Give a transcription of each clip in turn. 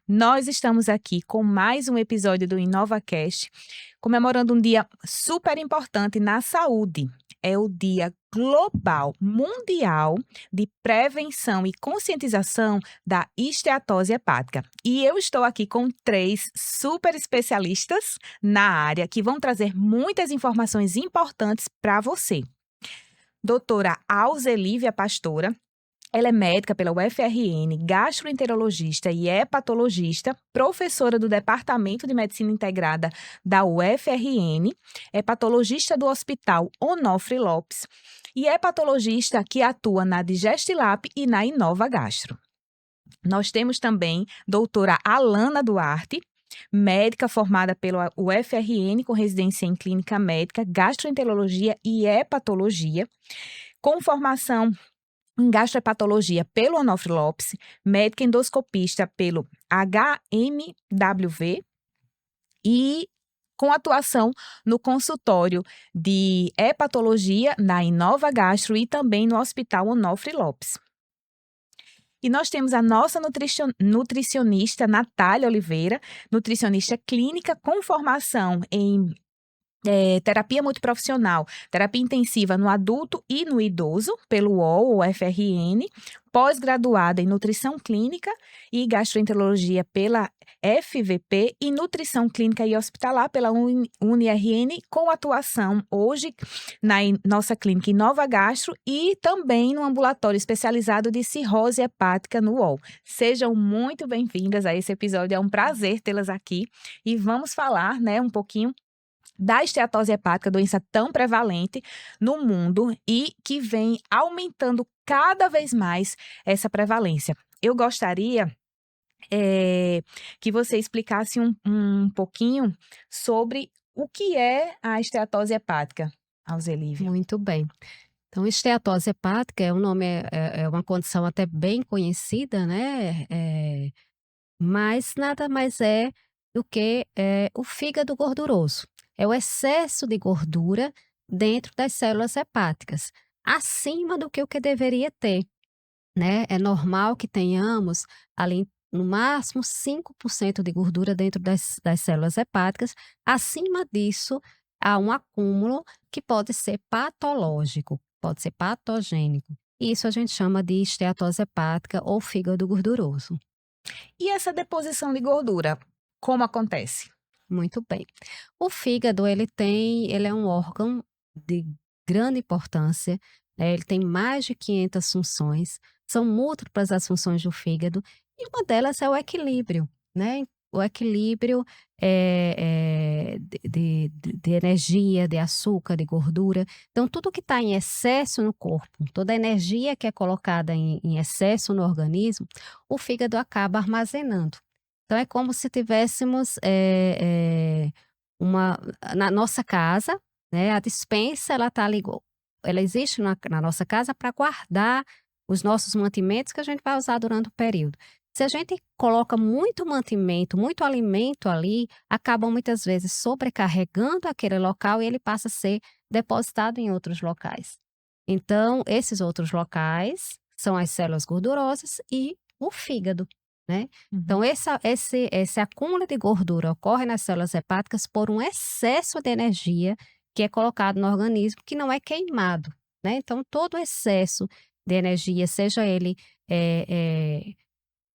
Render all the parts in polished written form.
Nós estamos aqui com mais um episódio do InovaCast, comemorando um dia super importante na saúde. É o Dia Global Mundial de Prevenção e Conscientização da Esteatose Hepática. E eu estou aqui com 3 super especialistas na área que vão trazer muitas informações importantes para você. Doutora Alzelívia Pastora. Ela é médica pela UFRN, gastroenterologista e hepatologista, professora do Departamento de Medicina Integrada da UFRN, hepatologista do Hospital Onofre Lopes e hepatologista que atua na Digestilab e na Inova Gastro. Nós temos também doutora Alana Duarte, médica formada pela UFRN com residência em clínica médica, gastroenterologia e hepatologia, com formação em gastrohepatologia pelo Onofre Lopes, médica endoscopista pelo HMWV e com atuação no consultório de hepatologia na Inova Gastro e também no Hospital Onofre Lopes. E nós temos a nossa nutricionista Natália Oliveira, nutricionista clínica com formação em terapia multiprofissional, terapia intensiva no adulto e no idoso, pelo UOL, UFRN, pós-graduada em nutrição clínica e gastroenterologia pela FVP e nutrição clínica e hospitalar pela UniRN, com atuação hoje na nossa clínica Inova Gastro e também no ambulatório especializado de cirrose hepática no UOL. Sejam muito bem-vindas a esse episódio, é um prazer tê-las aqui e vamos falar, um pouquinho da esteatose hepática, doença tão prevalente no mundo e que vem aumentando cada vez mais essa prevalência. Eu gostaria que você explicasse um pouquinho sobre o que é a esteatose hepática, Alzelívia. Muito bem. Então, esteatose hepática é um nome, é uma condição até bem conhecida, né? Mas nada mais é do que o fígado gorduroso. É o excesso de gordura dentro das células hepáticas, acima do que o que deveria ter, né? É normal que tenhamos ali no máximo 5% de gordura dentro das células hepáticas. Acima disso, há um acúmulo que pode ser patológico, pode ser patogênico. Isso a gente chama de esteatose hepática ou fígado gorduroso. E essa deposição de gordura, como acontece? Muito bem. O fígado, ele é um órgão de grande importância, né? Ele tem mais de 500 funções, são múltiplas as funções do fígado, e uma delas é o equilíbrio, né? O equilíbrio de energia, de açúcar, de gordura. Então, tudo que está em excesso no corpo, toda a energia que é colocada em excesso no organismo, o fígado acaba armazenando. Então, é como se tivéssemos na nossa casa, né? A despensa, ela existe na nossa casa para guardar os nossos mantimentos que a gente vai usar durante o período. Se a gente coloca muito mantimento, muito alimento ali, acaba muitas vezes sobrecarregando aquele local e ele passa a ser depositado em outros locais. Então, esses outros locais são as células gordurosas e o fígado, né? Então, esse acúmulo de gordura ocorre nas células hepáticas por um excesso de energia que é colocado no organismo, que não é queimado, né? Então, todo excesso de energia, seja ele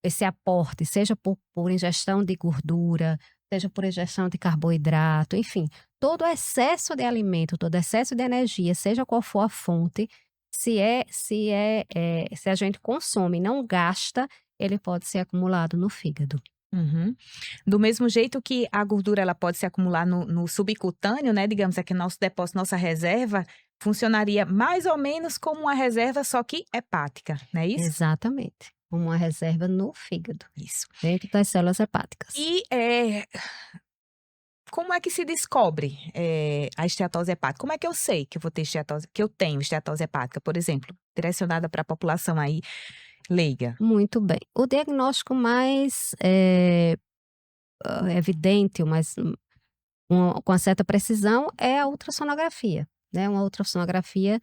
esse aporte, seja por ingestão de gordura, seja por ingestão de carboidrato, enfim, todo excesso de alimento, todo excesso de energia, seja qual for a fonte, se a gente consome e não gasta, ele pode ser acumulado no fígado. Uhum. Do mesmo jeito que a gordura ela pode se acumular no subcutâneo, né? Digamos aqui, nosso depósito, nossa reserva, funcionaria mais ou menos como uma reserva, só que hepática, não é isso? Exatamente. Como uma reserva no fígado. Isso. Dentro das células hepáticas. E como é que se descobre a esteatose hepática? Como é que eu sei que eu vou ter que eu tenho esteatose hepática, por exemplo, direcionada para a população aí leiga? Muito bem. O diagnóstico mais evidente, com uma certa precisão, é a ultrassonografia, né? Uma ultrassonografia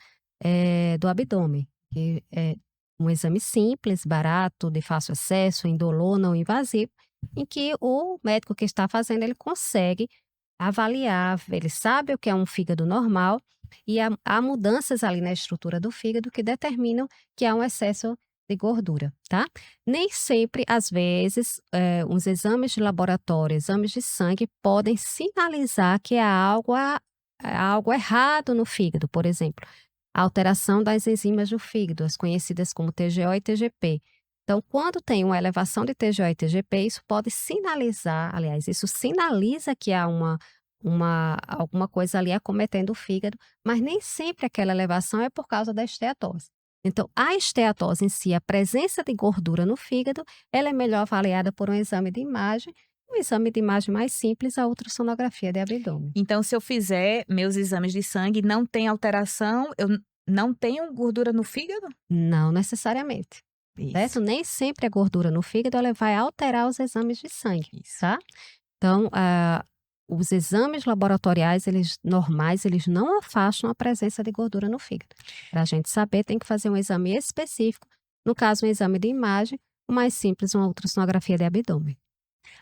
do abdômen, que é um exame simples, barato, de fácil acesso, indolor, não invasivo, em que o médico que está fazendo, ele consegue avaliar, ele sabe o que é um fígado normal e há mudanças ali na estrutura do fígado que determinam que há um excesso de gordura, tá? Nem sempre, às vezes, os exames de laboratório, exames de sangue podem sinalizar que há algo errado no fígado, por exemplo, a alteração das enzimas do fígado, as conhecidas como TGO e TGP. Então, quando tem uma elevação de TGO e TGP, isso pode sinalizar, aliás, isso sinaliza que há alguma coisa ali acometendo o fígado, mas nem sempre aquela elevação é por causa da esteatose. Então, a esteatose em si, a presença de gordura no fígado, ela é melhor avaliada por um exame de imagem. Um exame de imagem mais simples, a ultrassonografia de abdômen. Então, se eu fizer meus exames de sangue, não tem alteração, eu não tenho gordura no fígado? Não necessariamente, certo? Isso, Nem sempre a gordura no fígado ela vai alterar os exames de sangue, isso. tá? Então, os exames laboratoriais, eles normais, eles não afastam a presença de gordura no fígado. Para a gente saber, tem que fazer um exame específico. No caso, um exame de imagem, o mais simples, uma ultrassonografia de abdômen.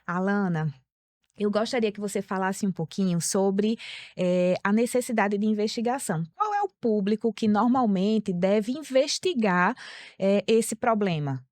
Alana, eu gostaria que você falasse um pouquinho sobre a necessidade de investigação. Qual é o público que normalmente deve investigar esse problema?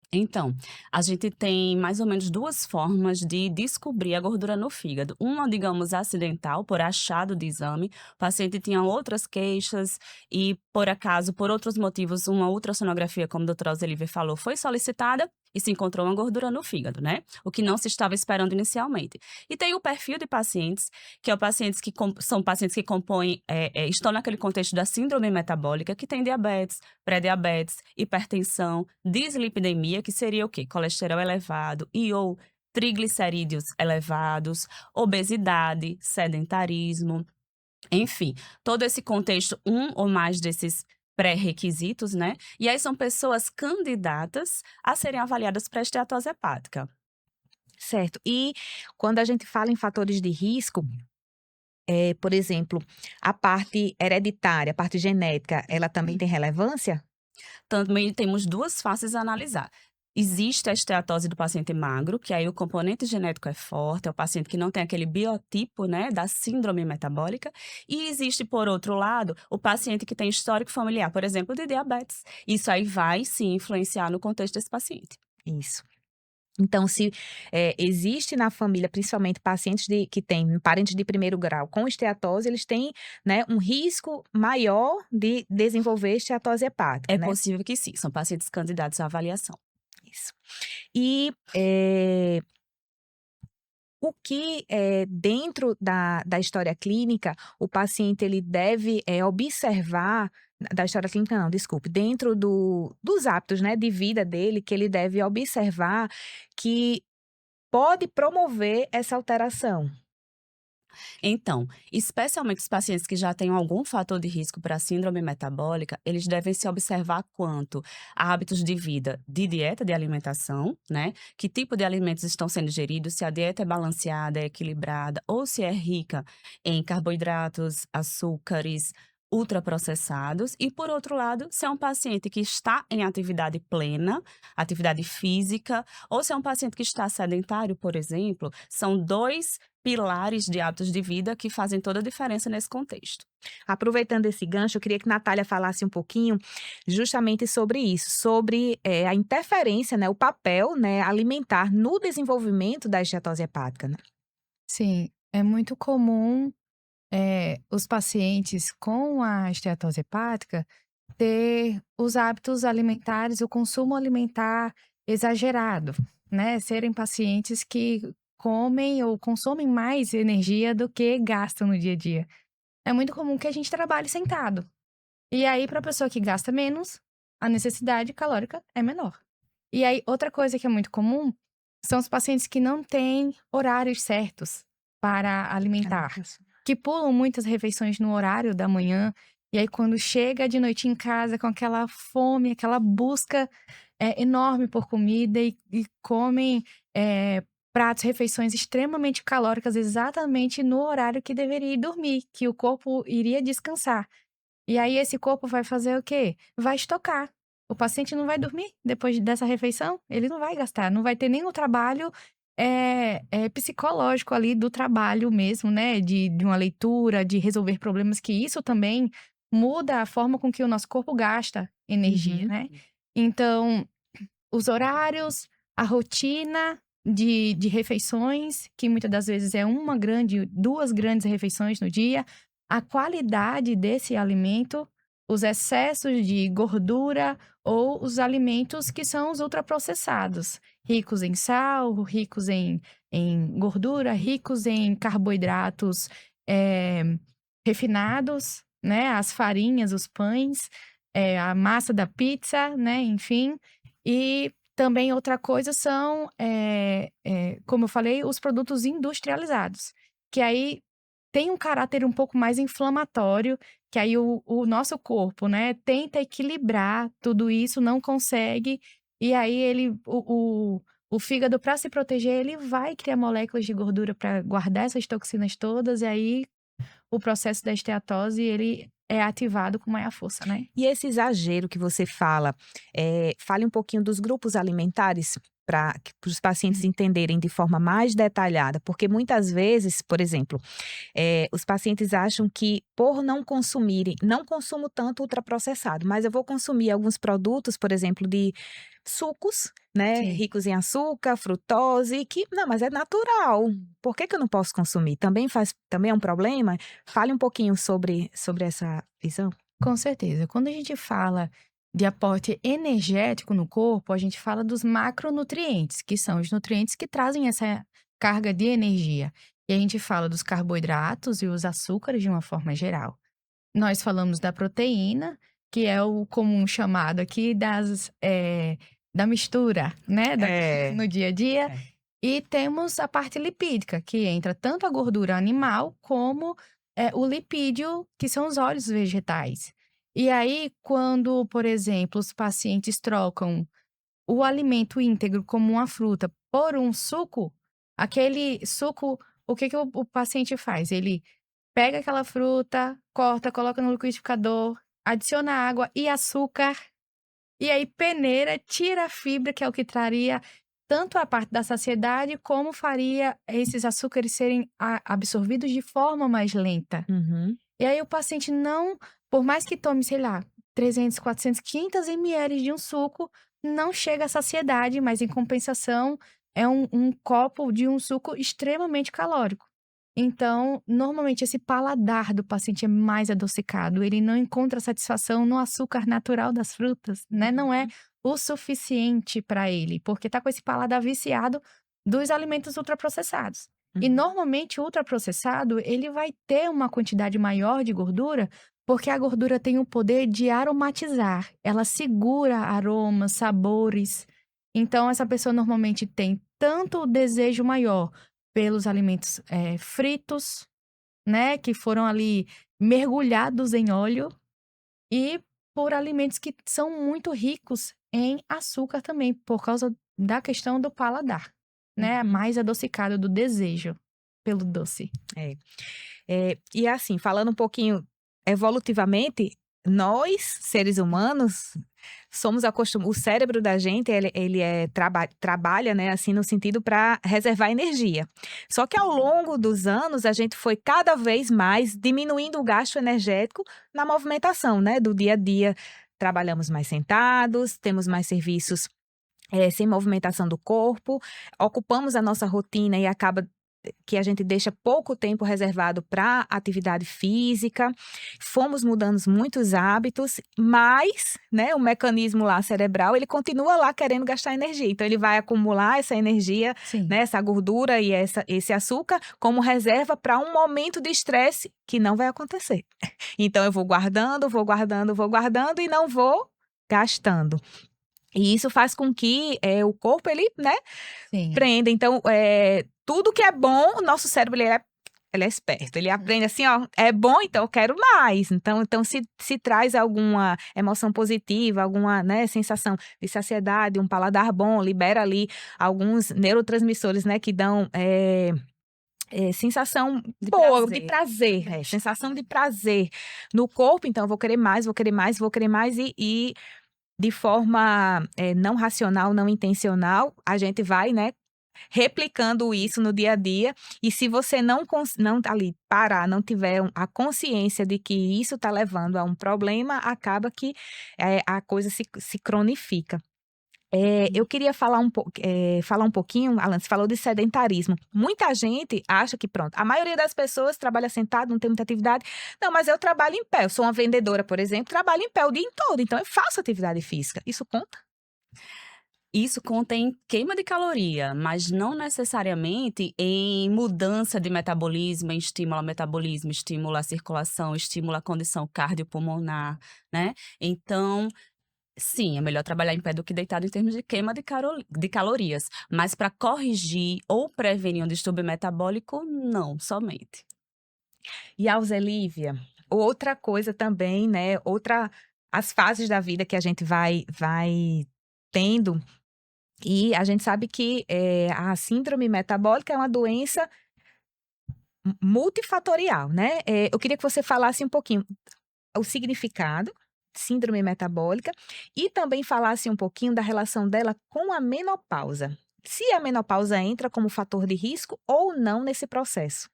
Então, a gente tem mais ou menos 2 formas de descobrir a gordura no fígado. Uma, digamos, acidental, por achado de exame. O paciente tinha outras queixas e, por acaso, por outros motivos, uma ultrassonografia, como a doutora Alzelívia falou, foi solicitada e se encontrou uma gordura no fígado, né? O que não se estava esperando inicialmente. E tem o perfil de pacientes, que é o pacientes que são pacientes que compõem, estão naquele contexto da síndrome metabólica, que tem diabetes, pré-diabetes, hipertensão, dislipidemia, que seria o quê? Colesterol elevado e ou triglicerídeos elevados, obesidade, sedentarismo, enfim, todo esse contexto, um ou mais desses pré-requisitos, né? E aí são pessoas candidatas a serem avaliadas para esteatose hepática. Certo. E quando a gente fala em fatores de risco, por exemplo, a parte hereditária, a parte genética, ela também tem relevância? Também temos 2 faces a analisar. Existe a esteatose do paciente magro, que aí o componente genético é forte, é o paciente que não tem aquele biotipo, né, da síndrome metabólica. E existe, por outro lado, o paciente que tem histórico familiar, por exemplo, de diabetes. Isso aí vai, sim, influenciar no contexto desse paciente. Isso. Então, se existe na família, principalmente pacientes que têm parentes de primeiro grau com esteatose, eles têm, né, um risco maior de desenvolver esteatose hepática, É né? possível que sim, são pacientes candidatos à avaliação. Isso. E o que, dentro da história clínica, o paciente ele deve, observar da história clínica não, desculpe, dentro dos hábitos, né, de vida dele, que ele deve observar que pode promover essa alteração? Então, especialmente os pacientes que já têm algum fator de risco para síndrome metabólica, eles devem se observar quanto a hábitos de vida, de dieta, de alimentação, né? Que tipo de alimentos estão sendo ingeridos, se a dieta é balanceada, é equilibrada, ou se é rica em carboidratos, açúcares, ultraprocessados. E, por outro lado, se é um paciente que está em atividade plena, atividade física, ou se é um paciente que está sedentário, por exemplo, são 2 pilares de hábitos de vida que fazem toda a diferença nesse contexto. Aproveitando esse gancho, eu queria que Natália falasse um pouquinho justamente sobre isso, sobre, a interferência, né, o papel, né, alimentar no desenvolvimento da esteatose hepática, né? Sim, é muito comum, os pacientes com a esteatose hepática ter os hábitos alimentares, o consumo alimentar exagerado, né, serem pacientes que comem ou consomem mais energia do que gastam no dia a dia. É muito comum que a gente trabalhe sentado. E aí, para a pessoa que gasta menos, a necessidade calórica é menor. E aí, outra coisa que é muito comum são os pacientes que não têm horários certos para alimentar, que pulam muitas refeições no horário da manhã, e aí quando chega de noite em casa com aquela fome, aquela busca enorme por comida e comem pratos, refeições extremamente calóricas exatamente no horário que deveria ir dormir, que o corpo iria descansar. E aí esse corpo vai fazer o quê? Vai estocar. O paciente não vai dormir depois dessa refeição, ele não vai gastar, não vai ter nem o trabalho psicológico ali do trabalho mesmo, né? De uma leitura, de resolver problemas, que isso também muda a forma com que o nosso corpo gasta energia, Uhum. né? Então, os horários, a rotina de refeições, que muitas das vezes é duas grandes refeições no dia, a qualidade desse alimento, os excessos de gordura ou os alimentos que são os ultraprocessados, ricos em sal, ricos em gordura, ricos em carboidratos refinados, né? As farinhas, os pães, a massa da pizza, né? Enfim. E também outra coisa são, como eu falei, os produtos industrializados, que aí tem um caráter um pouco mais inflamatório, que aí o nosso corpo, né, tenta equilibrar tudo isso, não consegue, e aí o fígado, para se proteger, ele vai criar moléculas de gordura para guardar essas toxinas todas, e aí o processo da esteatose, ele é ativado com maior força, né? E esse exagero que você fala, fale um pouquinho dos grupos alimentares para os pacientes entenderem de forma mais detalhada, porque muitas vezes, por exemplo, os pacientes acham que por não consumirem, não consumo tanto ultraprocessado, mas eu vou consumir alguns produtos, por exemplo, de sucos, né, Sim. ricos em açúcar, frutose, que não, mas é natural. Por que eu não posso consumir? Também é um problema? Fale um pouquinho sobre essa visão. Com certeza. Quando a gente fala de aporte energético no corpo, a gente fala dos macronutrientes, que são os nutrientes que trazem essa carga de energia. E a gente fala dos carboidratos e os açúcares de uma forma geral. Nós falamos da proteína, que é o comum chamado aqui da mistura, né? No dia a dia. É. E temos a parte lipídica, que entra tanto a gordura animal como o lipídio, que são os óleos vegetais. E aí, quando, por exemplo, os pacientes trocam o alimento íntegro, como uma fruta, por um suco, aquele suco, o que o paciente faz? Ele pega aquela fruta, corta, coloca no liquidificador, adiciona água e açúcar, e aí peneira, tira a fibra, que é o que traria tanto a parte da saciedade, como faria esses açúcares serem absorvidos de forma mais lenta. Uhum. E aí o paciente não, por mais que tome, sei lá, 300, 400, 500 ml de um suco, não chega à saciedade, mas em compensação é um copo de um suco extremamente calórico. Então, normalmente esse paladar do paciente é mais adocicado, ele não encontra satisfação no açúcar natural das frutas, né? Não é o suficiente para ele, porque tá com esse paladar viciado dos alimentos ultraprocessados. E normalmente o ultraprocessado, ele vai ter uma quantidade maior de gordura, porque a gordura tem o poder de aromatizar. Ela segura aromas, sabores. Então, essa pessoa normalmente tem tanto o desejo maior pelos alimentos fritos, né? Que foram ali mergulhados em óleo. E por alimentos que são muito ricos em açúcar também, por causa da questão do paladar, né? Mais adocicado do desejo pelo doce. E assim, falando um pouquinho evolutivamente, nós, seres humanos, somos acostumados. O cérebro da gente, ele trabalha, né, assim, no sentido para reservar energia. Só que ao longo dos anos, a gente foi cada vez mais diminuindo o gasto energético na movimentação, né, do dia a dia. Trabalhamos mais sentados, temos mais serviços sem movimentação do corpo, ocupamos a nossa rotina e acaba que a gente deixa pouco tempo reservado para atividade física, fomos mudando muitos hábitos, mas, né, o mecanismo lá cerebral, ele continua lá querendo gastar energia, então ele vai acumular essa energia, né, essa gordura e esse açúcar como reserva para um momento de estresse que não vai acontecer. Então eu vou guardando e não vou gastando. E isso faz com que o corpo, ele, né, prenda. Então, tudo que é bom, o nosso cérebro, ele é esperto. Ele aprende assim, ó, é bom, então eu quero mais. Então se traz alguma emoção positiva, alguma, né, sensação de saciedade, um paladar bom, libera ali alguns neurotransmissores, né, que dão sensação boa, de prazer. Sensação de prazer no corpo. Então, eu vou querer mais, e de forma não racional, não intencional, a gente vai, né, replicando isso no dia a dia. E se você não ali parar, não tiver a consciência de que isso está levando a um problema, acaba que a coisa se cronifica. Eu queria falar falar um pouquinho, Alan, você falou de sedentarismo. Muita gente acha que, pronto, a maioria das pessoas trabalha sentado, não tem muita atividade. Não, mas eu trabalho em pé. Eu sou uma vendedora, por exemplo, trabalho em pé o dia todo, então eu faço atividade física. Isso conta? Isso conta em queima de caloria, mas não necessariamente em mudança de metabolismo, em estímulo ao metabolismo, estímulo à circulação, estímulo à condição cardiopulmonar, né? Então, sim, é melhor trabalhar em pé do que deitado em termos de queima de calorias. Mas para corrigir ou prevenir um distúrbio metabólico, não somente. E Alzelívia, outra coisa também, né? As fases da vida que a gente vai tendo. E a gente sabe que a síndrome metabólica é uma doença multifatorial, né? Eu queria que você falasse um pouquinho o significado, síndrome metabólica, e também falasse um pouquinho da relação dela com a menopausa. Se a menopausa entra como fator de risco ou não nesse processo.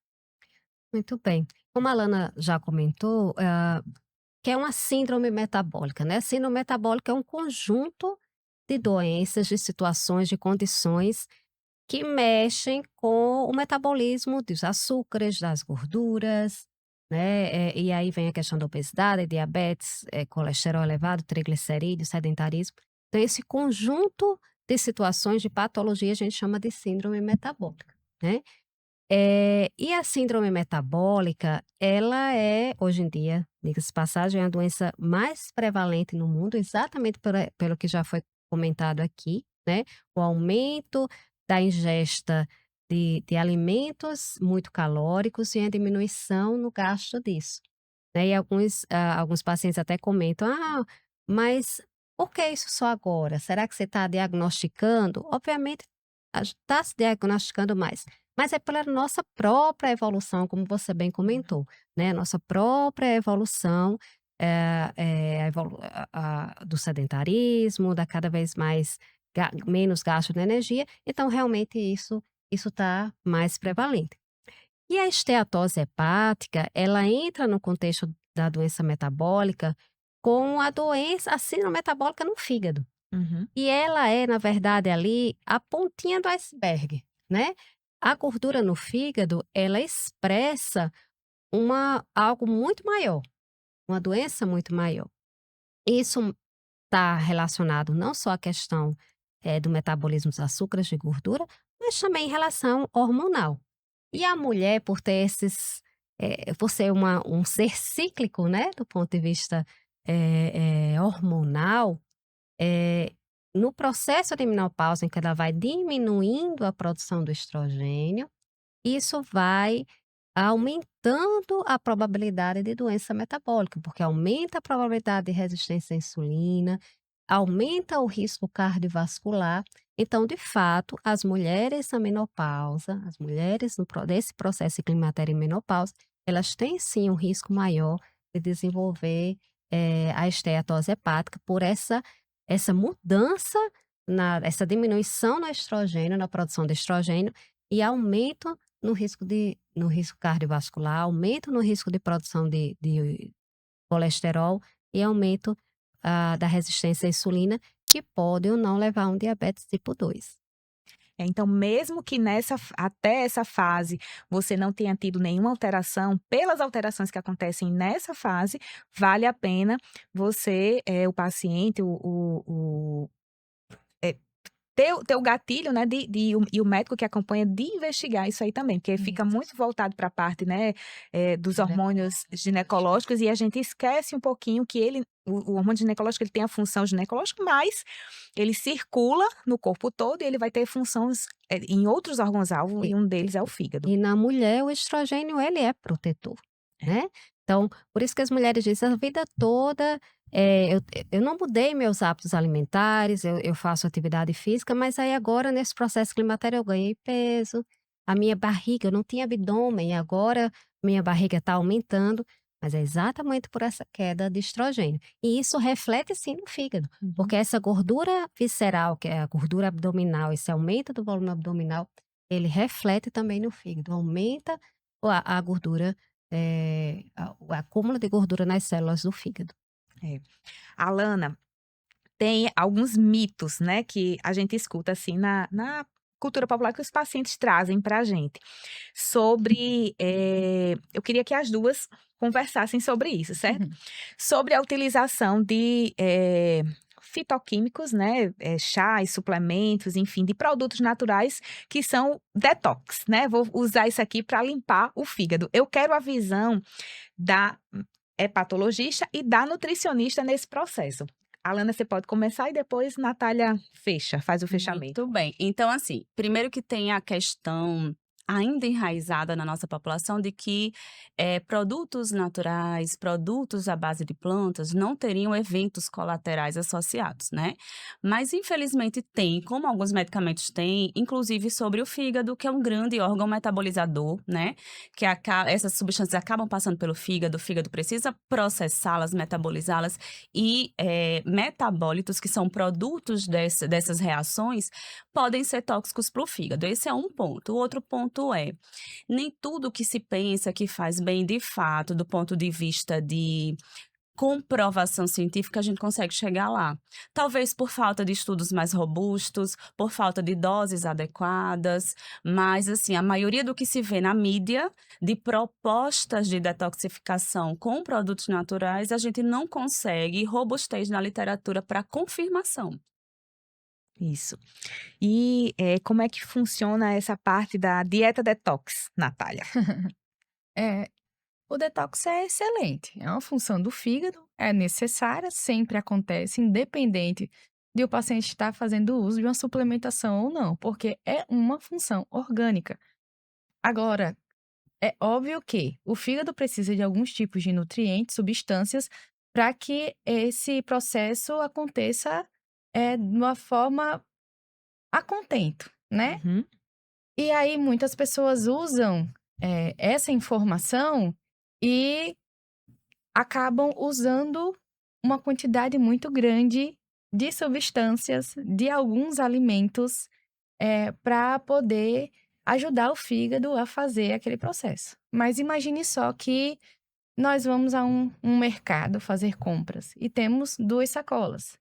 Muito bem. Como a Lana já comentou, que é uma síndrome metabólica, né? Síndrome metabólica é um conjunto de doenças, de situações, de condições que mexem com o metabolismo dos açúcares, das gorduras, né? E aí vem a questão da obesidade, diabetes, colesterol elevado, triglicerídeos, sedentarismo. Então, esse conjunto de situações de patologia a gente chama de síndrome metabólica, né? E a síndrome metabólica, ela é, hoje em dia, diga-se de passagem, a doença mais prevalente no mundo, exatamente pelo que já foi comentado aqui, né? O aumento da ingesta de alimentos muito calóricos e a diminuição no gasto disso, né? E alguns pacientes até comentam, mas por que isso só agora? Será que você está diagnosticando? Obviamente, está se diagnosticando mais. Mas é pela nossa própria evolução, como você bem comentou, né? Nossa própria evolução do sedentarismo, da cada vez mais menos gasto de energia. Então, realmente, isso está mais prevalente. E a esteatose hepática, ela entra no contexto da doença metabólica com a síndrome metabólica no fígado. Uhum. E ela é, na verdade, ali a pontinha do iceberg, né? A gordura no fígado, ela expressa algo muito maior, uma doença muito maior. Isso está relacionado não só à questão do metabolismo dos açúcares de gordura, mas também em relação hormonal. E a mulher, por ser um ser cíclico, né, do ponto de vista hormonal, no processo de menopausa, em que ela vai diminuindo a produção do estrogênio, isso vai aumentando a probabilidade de doença metabólica, porque aumenta a probabilidade de resistência à insulina, aumenta o risco cardiovascular. Então, de fato, as mulheres na menopausa, as mulheres desse processo de climatério e menopausa, elas têm sim um risco maior de desenvolver a esteatose hepática por essa mudança, essa diminuição no estrogênio, na produção de estrogênio e aumento no risco cardiovascular, aumento no risco de produção de colesterol e aumento da resistência à insulina, que pode ou não levar a um diabetes tipo 2. Então, mesmo que até essa fase você não tenha tido nenhuma alteração, pelas alterações que acontecem nessa fase, vale a pena você, o paciente, ter o gatilho, né, e o médico que acompanha de investigar isso aí também, porque fica muito voltado para a parte, né, dos hormônios ginecológicos e a gente esquece um pouquinho que o hormônio ginecológico ele tem a função ginecológica, mas ele circula no corpo todo e ele vai ter funções em outros órgãos-alvo e um deles é o fígado. E na mulher, o estrogênio, ele é protetor, né? Então, por isso que as mulheres dizem a vida toda, eu não mudei meus hábitos alimentares, eu faço atividade física, mas aí agora, nesse processo climatério, eu ganhei peso, a minha barriga, eu não tinha abdômen, agora minha barriga está aumentando. Mas é exatamente por essa queda de estrogênio. E isso reflete sim no fígado, Uhum. porque essa gordura visceral, que é a gordura abdominal, esse aumento do volume abdominal, ele reflete também no fígado, aumenta a gordura, o acúmulo de gordura nas células do fígado. Alana, tem alguns mitos, né, que a gente escuta assim na cultura popular que os pacientes trazem para a gente sobre. Eu queria que as duas conversassem sobre isso, certo? Sobre a utilização de fitoquímicos, né, chás, suplementos, enfim, de produtos naturais que são detox, né? Vou usar isso aqui para limpar o fígado. Eu quero a visão da hepatologista e da nutricionista nesse processo. Alana, você pode começar e depois Natália faz o fechamento. Muito bem. Então, assim, primeiro que tem a questão ainda enraizada na nossa população de que produtos naturais, produtos à base de plantas não teriam eventos colaterais associados, né? Mas, infelizmente, tem, como alguns medicamentos têm, inclusive sobre o fígado, que é um grande órgão metabolizador, né? Que essas substâncias acabam passando pelo fígado, o fígado precisa processá-las, metabolizá-las e metabólitos, que são produtos dessas reações, podem ser tóxicos para o fígado. Esse é um ponto. O outro ponto é, nem tudo que se pensa que faz bem de fato, do ponto de vista de comprovação científica, a gente consegue chegar lá. Talvez por falta de estudos mais robustos, por falta de doses adequadas, mas assim, a maioria do que se vê na mídia de propostas de detoxificação com produtos naturais, a gente não consegue robustez na literatura para confirmação. Isso. E como é que funciona essa parte da dieta detox, Natália? É, o detox é excelente, é uma função do fígado, é necessária, sempre acontece, independente de o paciente estar fazendo uso de uma suplementação ou não, porque é uma função orgânica. Agora, é óbvio que o fígado precisa de alguns tipos de nutrientes, substâncias, para que esse processo aconteça de uma forma a contento, né? Uhum. E aí muitas pessoas usam essa informação e acabam usando uma quantidade muito grande de substâncias, de alguns alimentos, para poder ajudar o fígado a fazer aquele processo. Mas imagine só que nós vamos a um mercado fazer compras e temos 2 sacolas.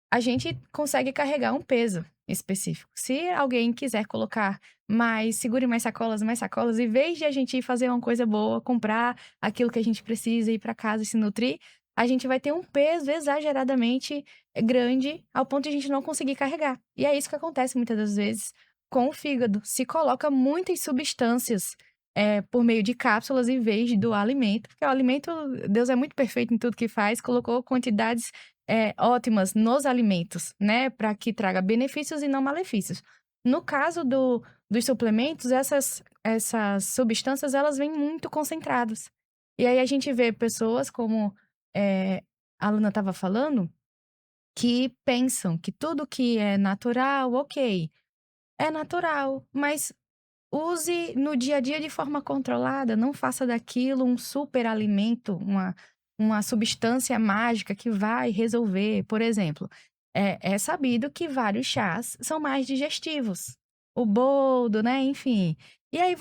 A gente consegue carregar um peso específico. Se alguém quiser colocar segure mais sacolas, em vez de a gente ir fazer uma coisa boa, comprar aquilo que a gente precisa, ir para casa e se nutrir, a gente vai ter um peso exageradamente grande ao ponto de a gente não conseguir carregar. E é isso que acontece muitas das vezes com o fígado. Se coloca muitas substâncias por meio de cápsulas em vez do alimento, porque o alimento, Deus é muito perfeito em tudo que faz, colocou quantidades ótimas nos alimentos, né? Para que traga benefícios e não malefícios. No caso dos suplementos, essas substâncias, elas vêm muito concentradas. E aí a gente vê pessoas como a Luna estava falando, que pensam que tudo que é natural, ok, é natural, mas use no dia a dia de forma controlada, não faça daquilo um superalimento, uma substância mágica que vai resolver. Por exemplo, é sabido que vários chás são mais digestivos. O boldo, né? Enfim. E aí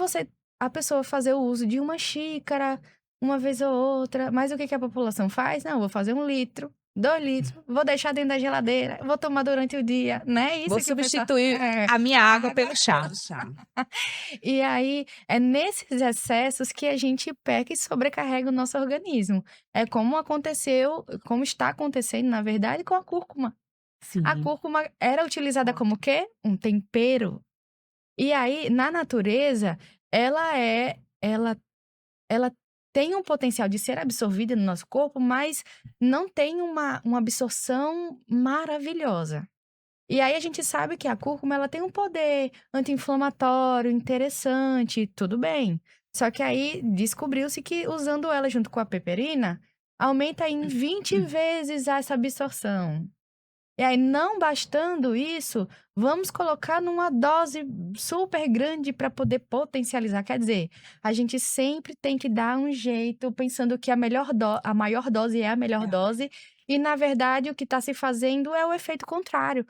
a pessoa fazer o uso de uma xícara, uma vez ou outra. Mas o que a população faz? Não, vou fazer 1 litro, 2 litros, vou deixar dentro da geladeira, vou tomar durante o dia, né? Isso Vou que o pessoal... substituir a minha água pelo chá. E aí, é nesses excessos que a gente peca e sobrecarrega o nosso organismo. É como está acontecendo, na verdade, com a cúrcuma. Sim. A cúrcuma era utilizada como o quê? Um tempero. E aí, na natureza, ela tem um potencial de ser absorvida no nosso corpo, mas não tem uma absorção maravilhosa. E aí a gente sabe que a cúrcuma ela tem um poder anti-inflamatório interessante, tudo bem. Só que aí descobriu-se que usando ela junto com a peperina, aumenta em 20 vezes essa absorção. E aí, não bastando isso, vamos colocar numa dose super grande para poder potencializar. Quer dizer, a gente sempre tem que dar um jeito, pensando que a maior dose é a melhor dose, e na verdade o que está se fazendo é o efeito contrário.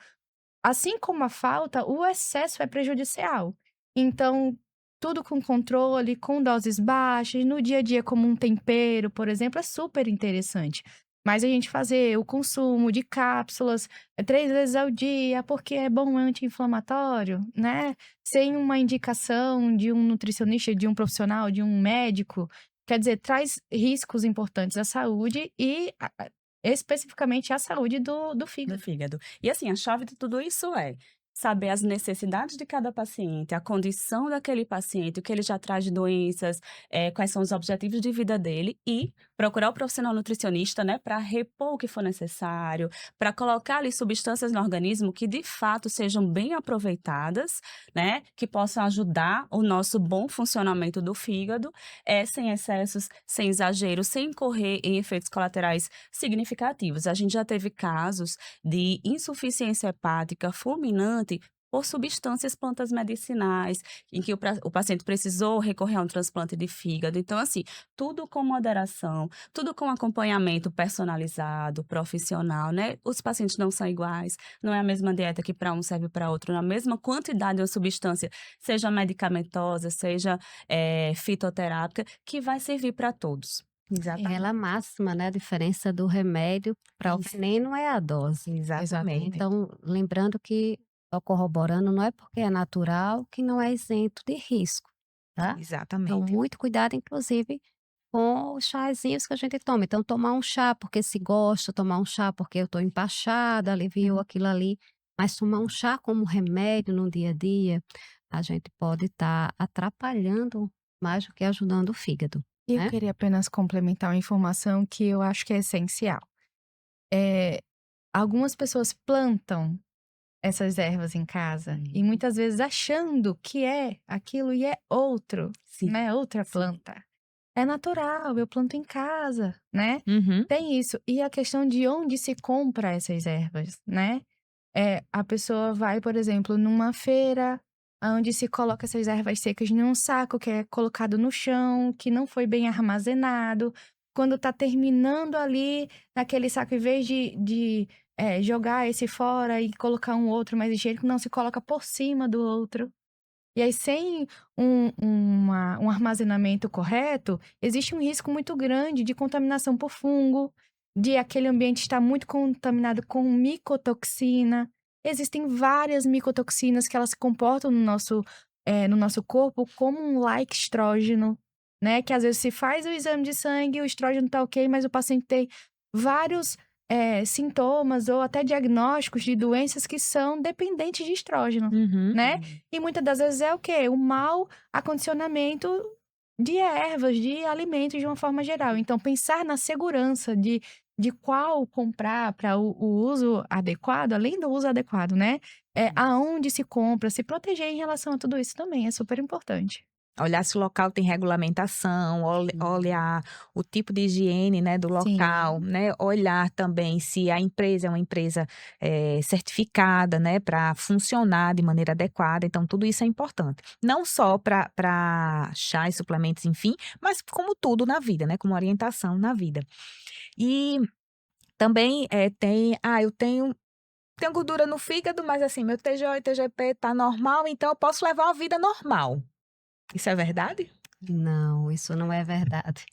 Assim como a falta, o excesso é prejudicial. Então, tudo com controle, com doses baixas, no dia a dia, como um tempero, por exemplo, é super interessante. Mas a gente fazer o consumo de cápsulas 3 vezes ao dia, porque é bom anti-inflamatório, né? Sem uma indicação de um nutricionista, de um profissional, de um médico, quer dizer, traz riscos importantes à saúde e especificamente à saúde do Do fígado. fígado. E assim, a chave de tudo isso é saber as necessidades de cada paciente, a condição daquele paciente, o que ele já traz de doenças, quais são os objetivos de vida dele e procurar o profissional nutricionista, né, para repor o que for necessário, para colocar ali substâncias no organismo que de fato sejam bem aproveitadas, né, que possam ajudar o nosso bom funcionamento do fígado, sem excessos, sem exageros, sem incorrer em efeitos colaterais significativos. A gente já teve casos de insuficiência hepática fulminante por substâncias plantas medicinais, em que o paciente precisou recorrer a um transplante de fígado. Então, assim, tudo com moderação, tudo com acompanhamento personalizado, profissional, né? Os pacientes não são iguais, não é a mesma dieta que para um serve para outro, na mesma quantidade de uma substância, seja medicamentosa, seja fitoterápica, que vai servir para todos. É Exatamente. aquela máxima, né? A diferença do remédio para o Isso. veneno é a dose. Exatamente. Então, lembrando que, só corroborando, não é porque é natural que não é isento de risco, tá? Então, Exatamente. muito cuidado, inclusive, com os chazinhos que a gente toma. Então, tomar um chá porque se gosta, tomar um chá porque eu estou empachada, aliviou aquilo ali. Mas tomar um chá como remédio no dia a dia, a gente pode estar atrapalhando mais do que ajudando o fígado, Eu né? queria apenas complementar uma informação que eu acho que é essencial. Algumas pessoas plantam essas ervas em casa e muitas vezes achando que é aquilo e é outro, Sim. né? Outra Sim. planta. É natural, eu planto em casa, né? Uhum. Tem isso. E a questão de onde se compra essas ervas, né? A pessoa vai, por exemplo, numa feira onde se coloca essas ervas secas num saco que é colocado no chão, que não foi bem armazenado. Quando tá terminando ali naquele saco, em vez de jogar esse fora e colocar um outro mais higiênico, não, se coloca por cima do outro. E aí, sem um armazenamento correto, existe um risco muito grande de contaminação por fungo, de aquele ambiente estar muito contaminado com micotoxina. Existem várias micotoxinas que elas se comportam no nosso corpo como um like estrógeno, né? Que às vezes se faz o exame de sangue, o estrógeno tá ok, mas o paciente tem vários sintomas ou até diagnósticos de doenças que são dependentes de estrógeno, Uhum. né? E muitas das vezes é o quê? O mau acondicionamento de ervas, de alimentos de uma forma geral. Então, pensar na segurança de qual comprar para o uso adequado, além do uso adequado, né? Aonde se compra, se proteger em relação a tudo isso também é super importante. Olhar se o local tem regulamentação, olhar o tipo de higiene, né, do local, Sim. né, olhar também se a empresa é uma empresa, certificada, né, para funcionar de maneira adequada, então tudo isso é importante. Não só para chá e suplementos, enfim, mas como tudo na vida, né, como orientação na vida. E também, eu tenho gordura no fígado, mas assim, meu TGO e TGP tá normal, então eu posso levar uma vida normal. Isso é verdade? Não, isso não é verdade.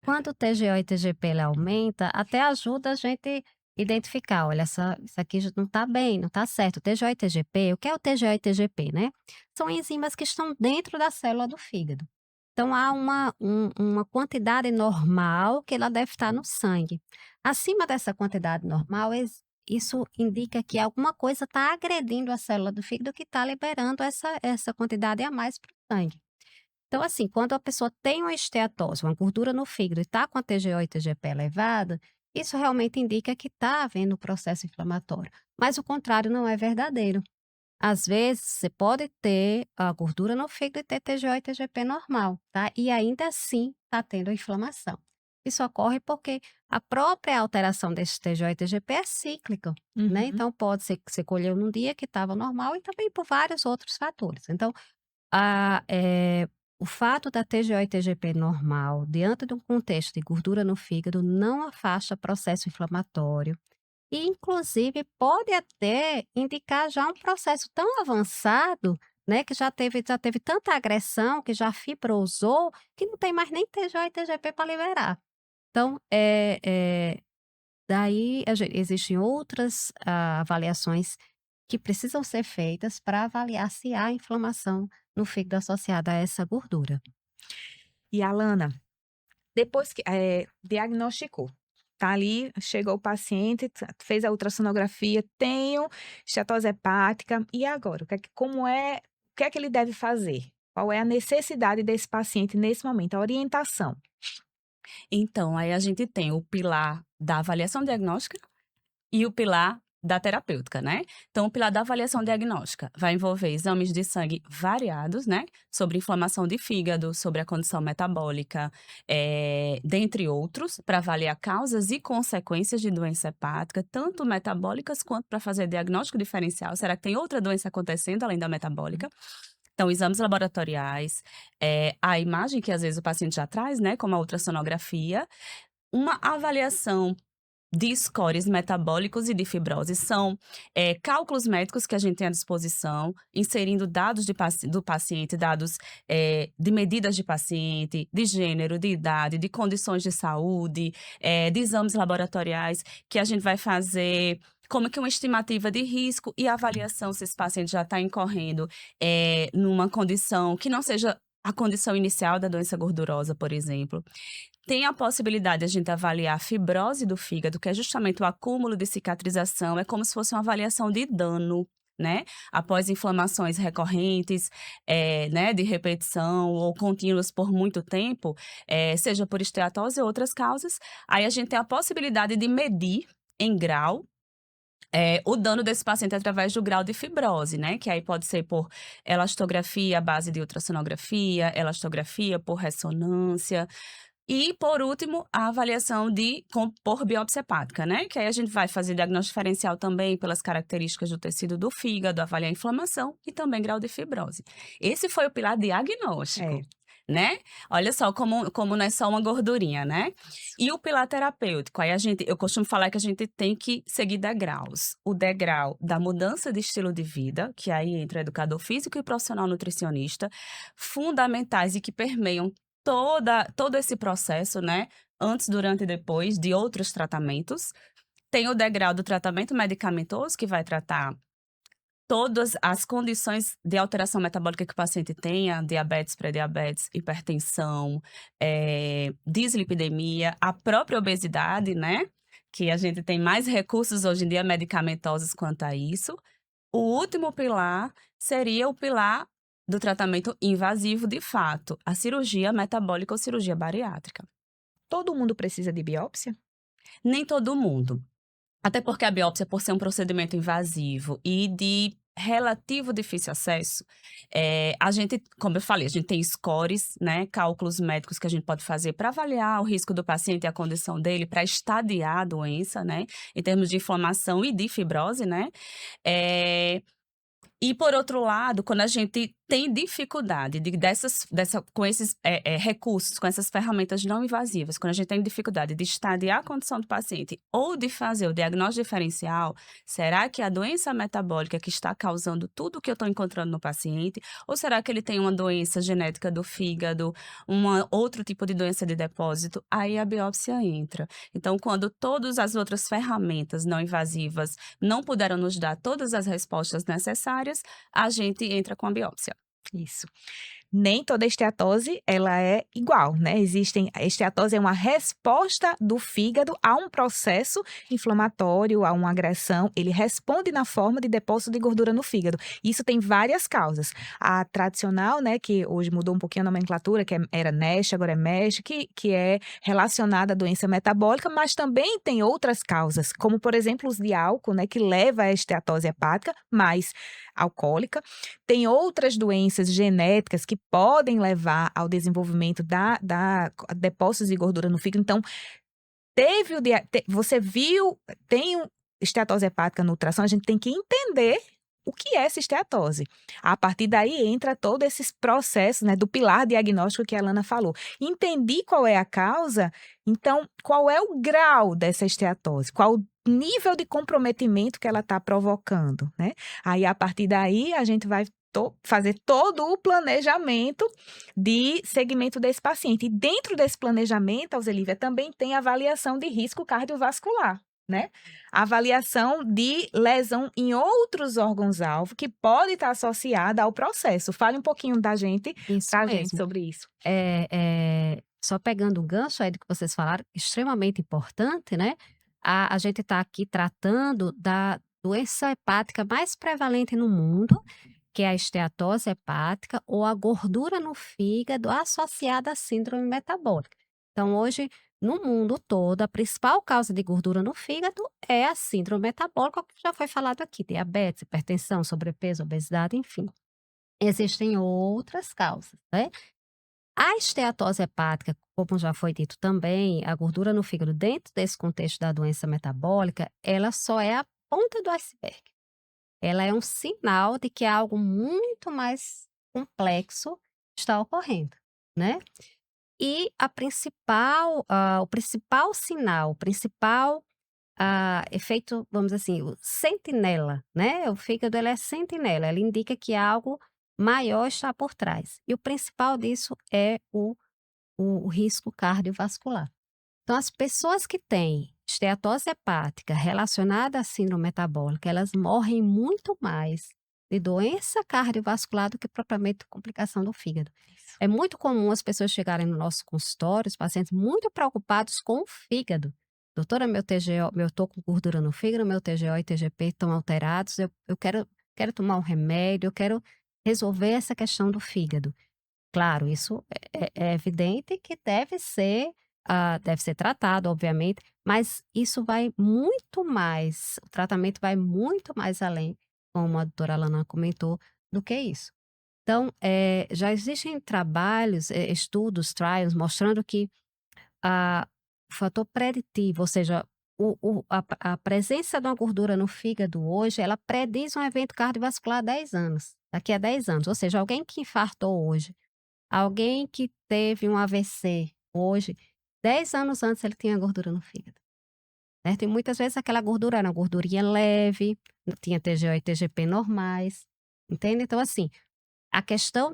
Quando o TGO e TGP ele aumenta, até ajuda a gente identificar, olha, isso aqui já não está bem, não está certo. TGO e TGP, o que é o TGO e TGP, né? São enzimas que estão dentro da célula do fígado. Então, há uma quantidade normal que ela deve estar no sangue. Acima dessa quantidade normal, isso indica que alguma coisa está agredindo a célula do fígado que está liberando essa quantidade a mais para o sangue. Então, assim, quando a pessoa tem uma esteatose, uma gordura no fígado e está com a TGO e TGP elevada, isso realmente indica que está havendo um processo inflamatório. Mas o contrário não é verdadeiro. Às vezes, você pode ter a gordura no fígado e ter TGO e TGP normal, tá? E ainda assim está tendo inflamação. Isso ocorre porque a própria alteração desse TGO e TGP é cíclica, né? Uhum. Então, pode ser que você colheu num dia que estava normal e também por vários outros fatores. Então, o fato da TGO e TGP normal, diante de um contexto de gordura no fígado, não afasta processo inflamatório. E, inclusive, pode até indicar já um processo tão avançado, né, que já teve tanta agressão, que já fibrosou, que não tem mais nem TGO e TGP para liberar. Então, daí existem outras avaliações que precisam ser feitas para avaliar se há inflamação no fígado associada a essa gordura. E Alana, depois que diagnosticou, tá ali, chegou o paciente, fez a ultrassonografia, tenho esteatose hepática, e agora? O que é que ele deve fazer? Qual é a necessidade desse paciente nesse momento? A orientação. Então, aí a gente tem o pilar da avaliação diagnóstica e o pilar da terapêutica, né? Então, o pilar da avaliação diagnóstica vai envolver exames de sangue variados, né? Sobre inflamação de fígado, sobre a condição metabólica, dentre outros, para avaliar causas e consequências de doença hepática, tanto metabólicas quanto para fazer diagnóstico diferencial. Será que tem outra doença acontecendo além da metabólica? Então, exames laboratoriais, a imagem que às vezes o paciente já traz, né? Como a ultrassonografia, uma avaliação de scores metabólicos e de fibrose. São cálculos médicos que a gente tem à disposição, inserindo dados do paciente, dados de medidas de paciente, de gênero, de idade, de condições de saúde, de exames laboratoriais, que a gente vai fazer como que uma estimativa de risco e avaliação se esse paciente já está incorrendo numa condição que não seja a condição inicial da doença gordurosa, por exemplo. Tem a possibilidade de a gente avaliar a fibrose do fígado, que é justamente o acúmulo de cicatrização, é como se fosse uma avaliação de dano, né? Após inflamações recorrentes, né, de repetição ou contínuas por muito tempo, seja por esteatose ou outras causas, aí a gente tem a possibilidade de medir em grau o dano desse paciente através do grau de fibrose, né? Que aí pode ser por elastografia à base de ultrassonografia, elastografia por ressonância. E, por último, a avaliação por biópsia hepática, né? Que aí a gente vai fazer diagnóstico diferencial também pelas características do tecido do fígado, avaliar a inflamação e também grau de fibrose. Esse foi o pilar diagnóstico. Né? Olha só como não é só uma gordurinha, né? E o pilar terapêutico, aí eu costumo falar que a gente tem que seguir degraus. O degrau da mudança de estilo de vida, que aí entra o educador físico e profissional nutricionista, fundamentais e que permeiam todo esse processo, né? Antes, durante e depois de outros tratamentos. Tem o degrau do tratamento medicamentoso, que vai tratar todas as condições de alteração metabólica que o paciente tenha, diabetes, pré-diabetes, hipertensão, dislipidemia, a própria obesidade, né? Que a gente tem mais recursos hoje em dia medicamentosos quanto a isso. O último pilar seria o pilar do tratamento invasivo de fato, a cirurgia metabólica ou cirurgia bariátrica. Todo mundo precisa de biópsia? Nem todo mundo. Até porque a biópsia, por ser um procedimento invasivo e de relativo difícil acesso, a gente, como eu falei, a gente tem scores, né, cálculos médicos que a gente pode fazer para avaliar o risco do paciente e a condição dele, para estadiar a doença, né, em termos de inflamação e de fibrose, né. E, por outro lado, quando a gente tem dificuldade com esses recursos, com essas ferramentas não invasivas, quando a gente tem dificuldade de estadiar a condição do paciente ou de fazer o diagnóstico diferencial, será que é a doença metabólica que está causando tudo o que eu estou encontrando no paciente? Ou será que ele tem uma doença genética do fígado, outro tipo de doença de depósito? Aí a biópsia entra. Então, quando todas as outras ferramentas não invasivas não puderam nos dar todas as respostas necessárias, a gente entra com a biópsia. Isso. Nem toda esteatose, ela é igual, né? A esteatose é uma resposta do fígado a um processo inflamatório, a uma agressão. Ele responde na forma de depósito de gordura no fígado. Isso tem várias causas. A tradicional, né, que hoje mudou um pouquinho a nomenclatura, que era NASH, agora é MASH, que é relacionada à doença metabólica, mas também tem outras causas, como, por exemplo, o uso de álcool, né, que leva à esteatose hepática, mais alcoólica. Tem outras doenças genéticas que podem levar ao desenvolvimento da depósitos de gordura no fígado. Então, você viu, tem esteatose hepática no ultrassom, a gente tem que entender o que é essa esteatose. A partir daí entra todos esses processos, né, do pilar diagnóstico que a Alana falou. Entendi qual é a causa, então qual é o grau dessa esteatose? Qual o nível de comprometimento que ela está provocando, né? Aí, a partir daí, a gente vai fazer todo o planejamento de segmento desse paciente. E dentro desse planejamento, Alzelívia, também tem avaliação de risco cardiovascular, né? Avaliação de lesão em outros órgãos-alvo que pode estar associada ao processo. Fale um pouquinho da gente, Isso pra gente mesmo. sobre isso. Só pegando o gancho aí do que vocês falaram, extremamente importante, né? A gente está aqui tratando da doença hepática mais prevalente no mundo, que é a esteatose hepática ou a gordura no fígado associada à síndrome metabólica. Então, hoje, no mundo todo, a principal causa de gordura no fígado é a síndrome metabólica, que já foi falado aqui, diabetes, hipertensão, sobrepeso, obesidade, enfim. Existem outras causas, né? A esteatose hepática, como já foi dito também, a gordura no fígado dentro desse contexto da doença metabólica, ela só é a ponta do iceberg. Ela é um sinal de que algo muito mais complexo está ocorrendo, né? E o principal sinal, o principal efeito, vamos dizer assim, o sentinela, né? O fígado ele é sentinela, ele indica que algo maior está por trás. E o principal disso é o risco cardiovascular. Então, as pessoas que têm esteatose hepática relacionada à síndrome metabólica, elas morrem muito mais de doença cardiovascular do que propriamente complicação do fígado. É muito comum as pessoas chegarem no nosso consultório, os pacientes muito preocupados com o fígado. Doutora, meu TGO, eu estou com gordura no fígado, meu TGO e TGP estão alterados, eu quero tomar um remédio, eu quero resolver essa questão do fígado. Claro, isso é evidente que deve ser tratado, obviamente, mas isso vai muito mais, o tratamento vai muito mais além, como a doutora Alana comentou, do que isso. Então, já existem trabalhos, estudos, trials, mostrando que o fator preditivo, ou seja, a presença de uma gordura no fígado hoje, ela prediz um evento cardiovascular há 10 anos, daqui a 10 anos. Ou seja, alguém que infartou hoje, alguém que teve um AVC hoje, 10 anos antes ele tinha gordura no fígado. Certo? E muitas vezes aquela gordura era uma gordurinha leve, tinha TGO e TGP normais, entende? Então, assim, a questão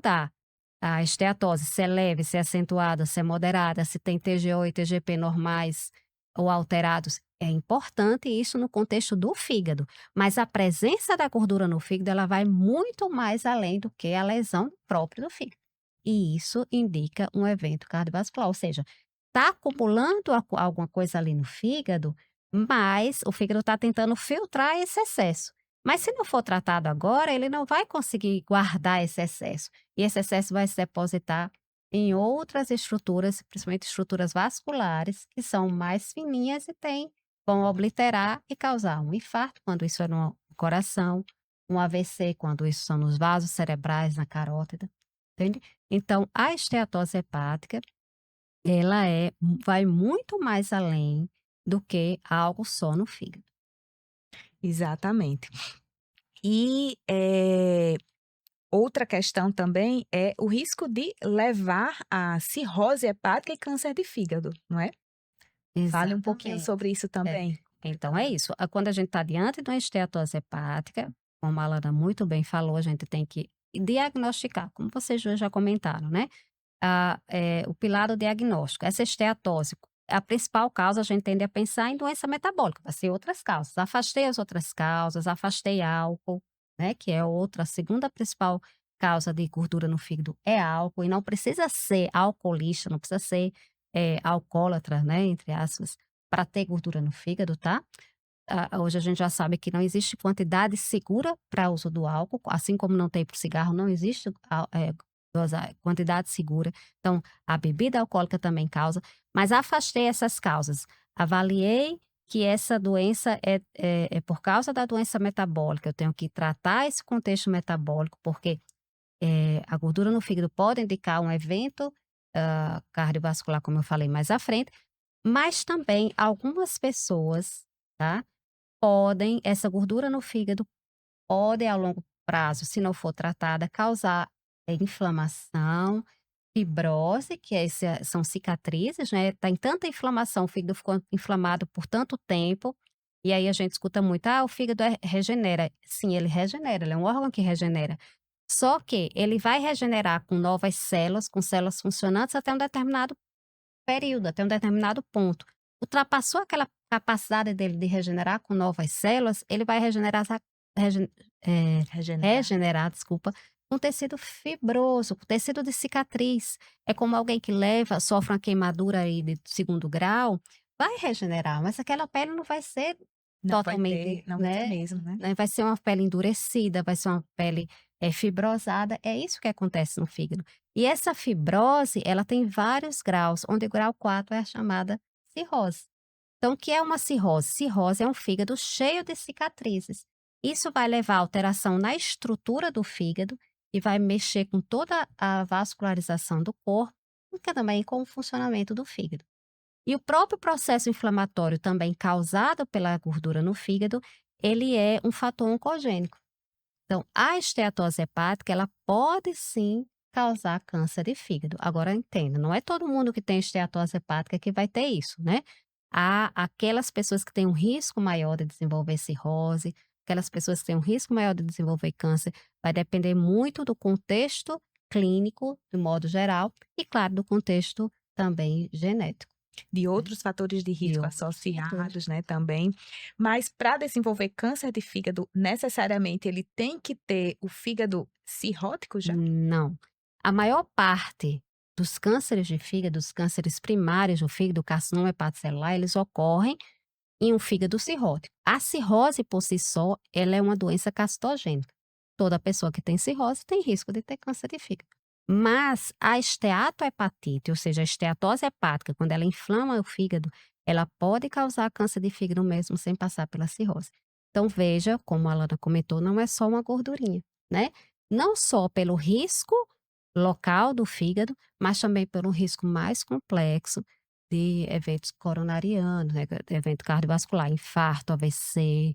a esteatose, se é leve, se é acentuada, se é moderada, se tem TGO e TGP normais ou alterados, é importante isso no contexto do fígado. Mas a presença da gordura no fígado, ela vai muito mais além do que a lesão própria do fígado. E isso indica um evento cardiovascular, ou seja, está acumulando alguma coisa ali no fígado, mas o fígado está tentando filtrar esse excesso. Mas se não for tratado agora, ele não vai conseguir guardar esse excesso. E esse excesso vai se depositar em outras estruturas, principalmente estruturas vasculares, que são mais fininhas e vão obliterar e causar um infarto, quando isso é no coração, um AVC, quando isso são nos vasos cerebrais, na carótida, entende? Então, a esteatose hepática, ela vai muito mais além do que algo só no fígado. Exatamente. E outra questão também é o risco de levar a cirrose hepática e câncer de fígado, não é? Fale um pouquinho Exatamente. sobre isso também. Então é isso. Quando a gente está diante de uma esteatose hepática, como a Alana muito bem falou, a gente tem que diagnosticar, como vocês já comentaram, né? O pilar do diagnóstico. Essa esteatose, a principal causa, a gente tende a pensar em doença metabólica, vai ser outras causas. Afastei as outras causas, afastei álcool, né? Que é a segunda principal causa de gordura no fígado é álcool, e não precisa ser alcoolista, não precisa ser alcoólatra, né? Entre aspas, para ter gordura no fígado, tá? Hoje a gente já sabe que não existe quantidade segura para uso do álcool, assim como não tem para o cigarro, não existe quantidade segura. Então, a bebida alcoólica também causa, mas afastei essas causas. Avaliei que essa doença é por causa da doença metabólica. Eu tenho que tratar esse contexto metabólico, porque A gordura no fígado pode indicar um evento cardiovascular, como eu falei mais à frente, mas também algumas pessoas, tá? Essa gordura no fígado pode, ao longo prazo, se não for tratada, causar inflamação, fibrose, são cicatrizes, né? Tá em tanta inflamação, o fígado ficou inflamado por tanto tempo, e aí a gente escuta muito, o fígado regenera. Sim, ele regenera, ele é um órgão que regenera. Só que ele vai regenerar com novas células, com células funcionantes até um determinado período, até um determinado ponto. Ultrapassou aquela capacidade dele de regenerar com novas células, ele vai regenerar, desculpa, com tecido fibroso, com tecido de cicatriz. É como alguém que sofre uma queimadura aí de segundo grau, vai regenerar, mas aquela pele não vai ser totalmente, não vai ter mesmo, né? Vai ser uma pele endurecida, vai ser uma pele fibrosada. É isso que acontece no fígado. E essa fibrose, ela tem vários graus, onde o grau 4 é a chamada cirrose. Então, o que é uma cirrose? Cirrose é um fígado cheio de cicatrizes. Isso vai levar a alteração na estrutura do fígado e vai mexer com toda a vascularização do corpo e também com o funcionamento do fígado. E o próprio processo inflamatório também causado pela gordura no fígado, ele é um fator oncogênico. Então, a esteatose hepática, ela pode sim causar câncer de fígado. Agora, entenda, não é todo mundo que tem esteatose hepática que vai ter isso, né? Há aquelas pessoas que têm um risco maior de desenvolver cirrose, aquelas pessoas que têm um risco maior de desenvolver câncer. Vai depender muito do contexto clínico, de modo geral, e, claro, do contexto também genético. De outros fatores de risco associados, né, também. Mas para desenvolver câncer de fígado, necessariamente ele tem que ter o fígado cirrótico já? Não. A maior parte dos cânceres de fígado, os cânceres primários do fígado, carcinoma hepatocelular, eles ocorrem em um fígado cirrótico. A cirrose por si só, ela é uma doença castogênica. Toda pessoa que tem cirrose tem risco de ter câncer de fígado. Mas a esteatohepatite, ou seja, a esteatose hepática, quando ela inflama o fígado, ela pode causar câncer de fígado mesmo sem passar pela cirrose. Então veja, como a Alana comentou, não é só uma gordurinha, né? Não só pelo risco local do fígado, mas também pelo risco mais complexo de eventos coronarianos, né? Evento cardiovascular, infarto, AVC,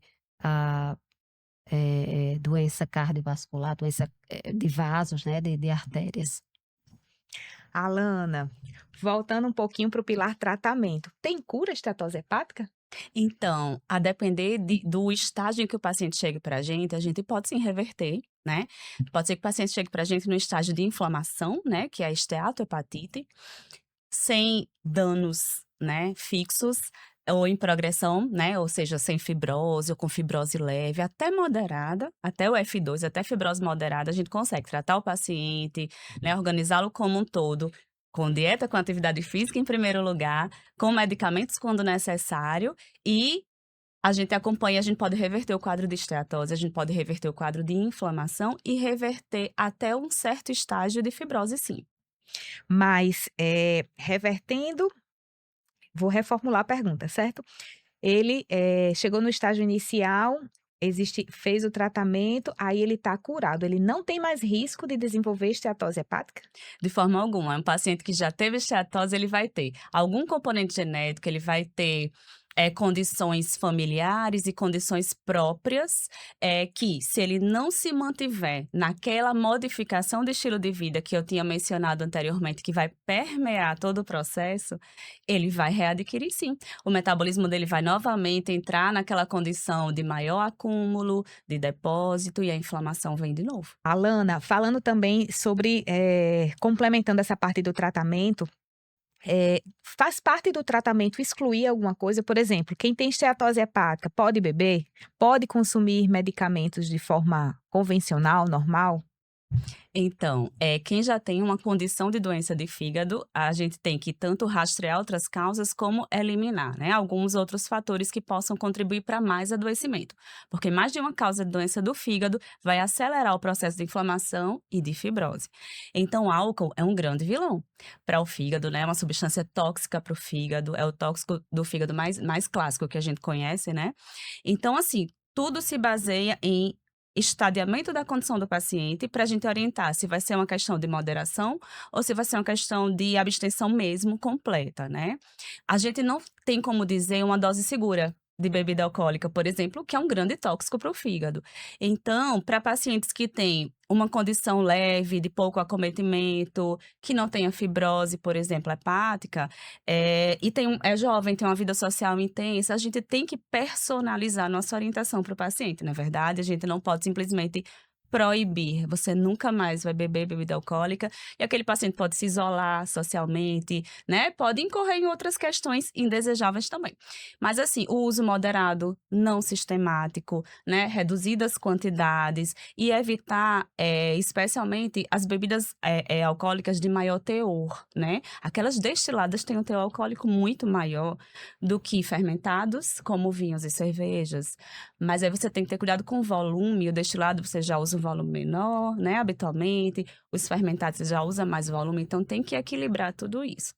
doença cardiovascular, doença de vasos, né? De artérias. Alana, voltando um pouquinho para o pilar tratamento, tem cura a esteatose hepática? Então, a depender do estágio em que o paciente chegue para a gente pode sim reverter, né? Pode ser que o paciente chegue para a gente no estágio de inflamação, né? Que é a esteatohepatite, sem danos, né, fixos, ou em progressão, né? Ou seja, sem fibrose ou com fibrose leve, até moderada, até o F2, até fibrose moderada, a gente consegue tratar o paciente, né? Organizá-lo como um todo, com dieta, com atividade física em primeiro lugar, com medicamentos quando necessário, e a gente acompanha, a gente pode reverter o quadro de esteatose, a gente pode reverter o quadro de inflamação e reverter até um certo estágio de fibrose, sim. Mas, revertendo, vou reformular a pergunta, certo? Ele chegou no estágio inicial, fez o tratamento, aí ele está curado. Ele não tem mais risco de desenvolver esteatose hepática? De forma alguma. Um paciente que já teve esteatose, ele vai ter algum componente genético, ele vai ter condições familiares e condições próprias, que se ele não se mantiver naquela modificação de estilo de vida que eu tinha mencionado anteriormente, que vai permear todo o processo, ele vai readquirir sim. O metabolismo dele vai novamente entrar naquela condição de maior acúmulo, de depósito, e a inflamação vem de novo. Alana, falando também sobre, complementando essa parte do tratamento, faz parte do tratamento excluir alguma coisa? Por exemplo, quem tem esteatose hepática pode beber? Pode consumir medicamentos de forma convencional, normal? Então, quem já tem uma condição de doença de fígado, a gente tem que tanto rastrear outras causas como eliminar, né, alguns outros fatores que possam contribuir para mais adoecimento. Porque mais de uma causa de doença do fígado vai acelerar o processo de inflamação e de fibrose. Então, o álcool é um grande vilão para o fígado, né? É uma substância tóxica para o fígado, é o tóxico do fígado mais clássico que a gente conhece, né? Então, assim, tudo se baseia em estadiamento da condição do paciente para a gente orientar se vai ser uma questão de moderação ou se vai ser uma questão de abstenção mesmo completa, né? A gente não tem como dizer uma dose segura de bebida alcoólica, por exemplo, que é um grande tóxico para o fígado. Então, para pacientes que têm uma condição leve, de pouco acometimento, que não tenha fibrose, por exemplo, hepática, e é jovem, tem uma vida social intensa, a gente tem que personalizar nossa orientação para o paciente, não é verdade? A gente não pode simplesmente proibir, você nunca mais vai beber bebida alcoólica, e aquele paciente pode se isolar socialmente, né? Pode incorrer em outras questões indesejáveis também. Mas assim, o uso moderado, não sistemático, né? Reduzidas quantidades e evitar, especialmente as bebidas alcoólicas de maior teor, né? Aquelas destiladas têm um teor alcoólico muito maior do que fermentados, como vinhos e cervejas. Mas aí você tem que ter cuidado com o volume. O destilado você já usa um volume menor, né? Habitualmente. Os fermentados você já usa mais volume. Então tem que equilibrar tudo isso.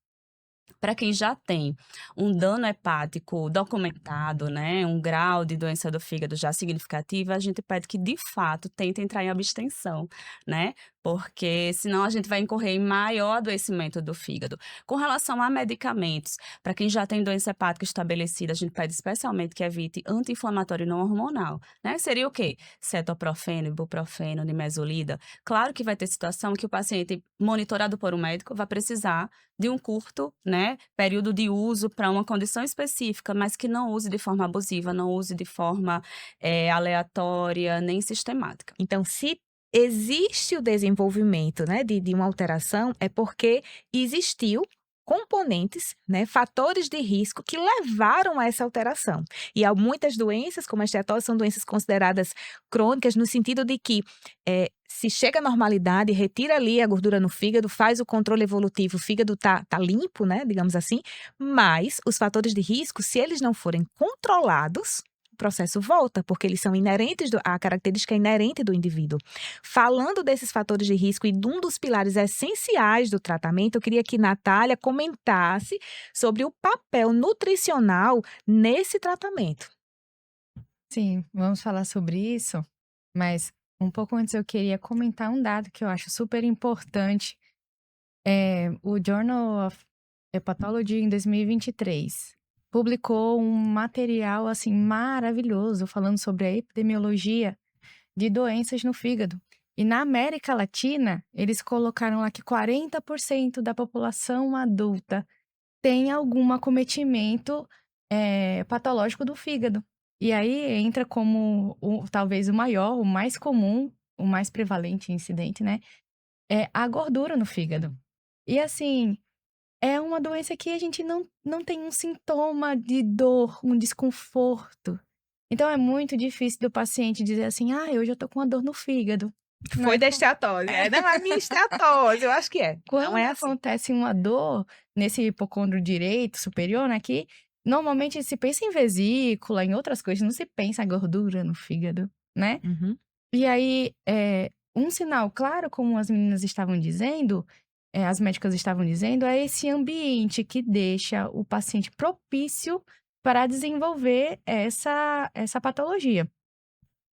Para quem já tem um dano hepático documentado, né, um grau de doença do fígado já significativo, a gente pede que, de fato, tente entrar em abstenção, né? Porque senão a gente vai incorrer em maior adoecimento do fígado. Com relação a medicamentos, para quem já tem doença hepática estabelecida, a gente pede especialmente que evite anti-inflamatório não hormonal, né? Seria o quê? Cetoprofeno, ibuprofeno, nimesulida. Claro que vai ter situação que o paciente, monitorado por um médico, vai precisar de um curto, né, período de uso para uma condição específica, mas que não use de forma abusiva, não use de forma aleatória, nem sistemática. Então, se existe o desenvolvimento, né, de uma alteração, é porque existiu componentes, né, fatores de risco que levaram a essa alteração. E há muitas doenças, como a esteatose, são doenças consideradas crônicas no sentido de que se chega à normalidade, retira ali a gordura no fígado, faz o controle evolutivo, o fígado tá limpo, né, digamos assim, mas os fatores de risco, se eles não forem controlados, o processo volta, porque eles são inerentes, a característica é inerente do indivíduo. Falando desses fatores de risco e de um dos pilares essenciais do tratamento, eu queria que Natália comentasse sobre o papel nutricional nesse tratamento. Sim, vamos falar sobre isso, mas um pouco antes eu queria comentar um dado que eu acho super importante. O Journal of Hepatology, em 2023, publicou um material, assim, maravilhoso, falando sobre a epidemiologia de doenças no fígado. E na América Latina, eles colocaram lá que 40% da população adulta tem algum acometimento patológico do fígado. E aí entra como talvez o maior, o mais comum, o mais prevalente incidente, né? É a gordura no fígado. E assim, é uma doença que a gente não tem um sintoma de dor, um desconforto. Então é muito difícil do paciente dizer assim, hoje eu tô com uma dor no fígado. Foi da esteatose, não é minha esteatose, eu acho que é. Quando Não é assim. acontece uma dor nesse hipocôndrio direito superior, né, que normalmente se pensa em vesícula, em outras coisas, não se pensa em gordura no fígado, né? Uhum. E aí, um sinal claro, como as meninas estavam dizendo, as médicas estavam dizendo, é esse ambiente que deixa o paciente propício para desenvolver essa patologia.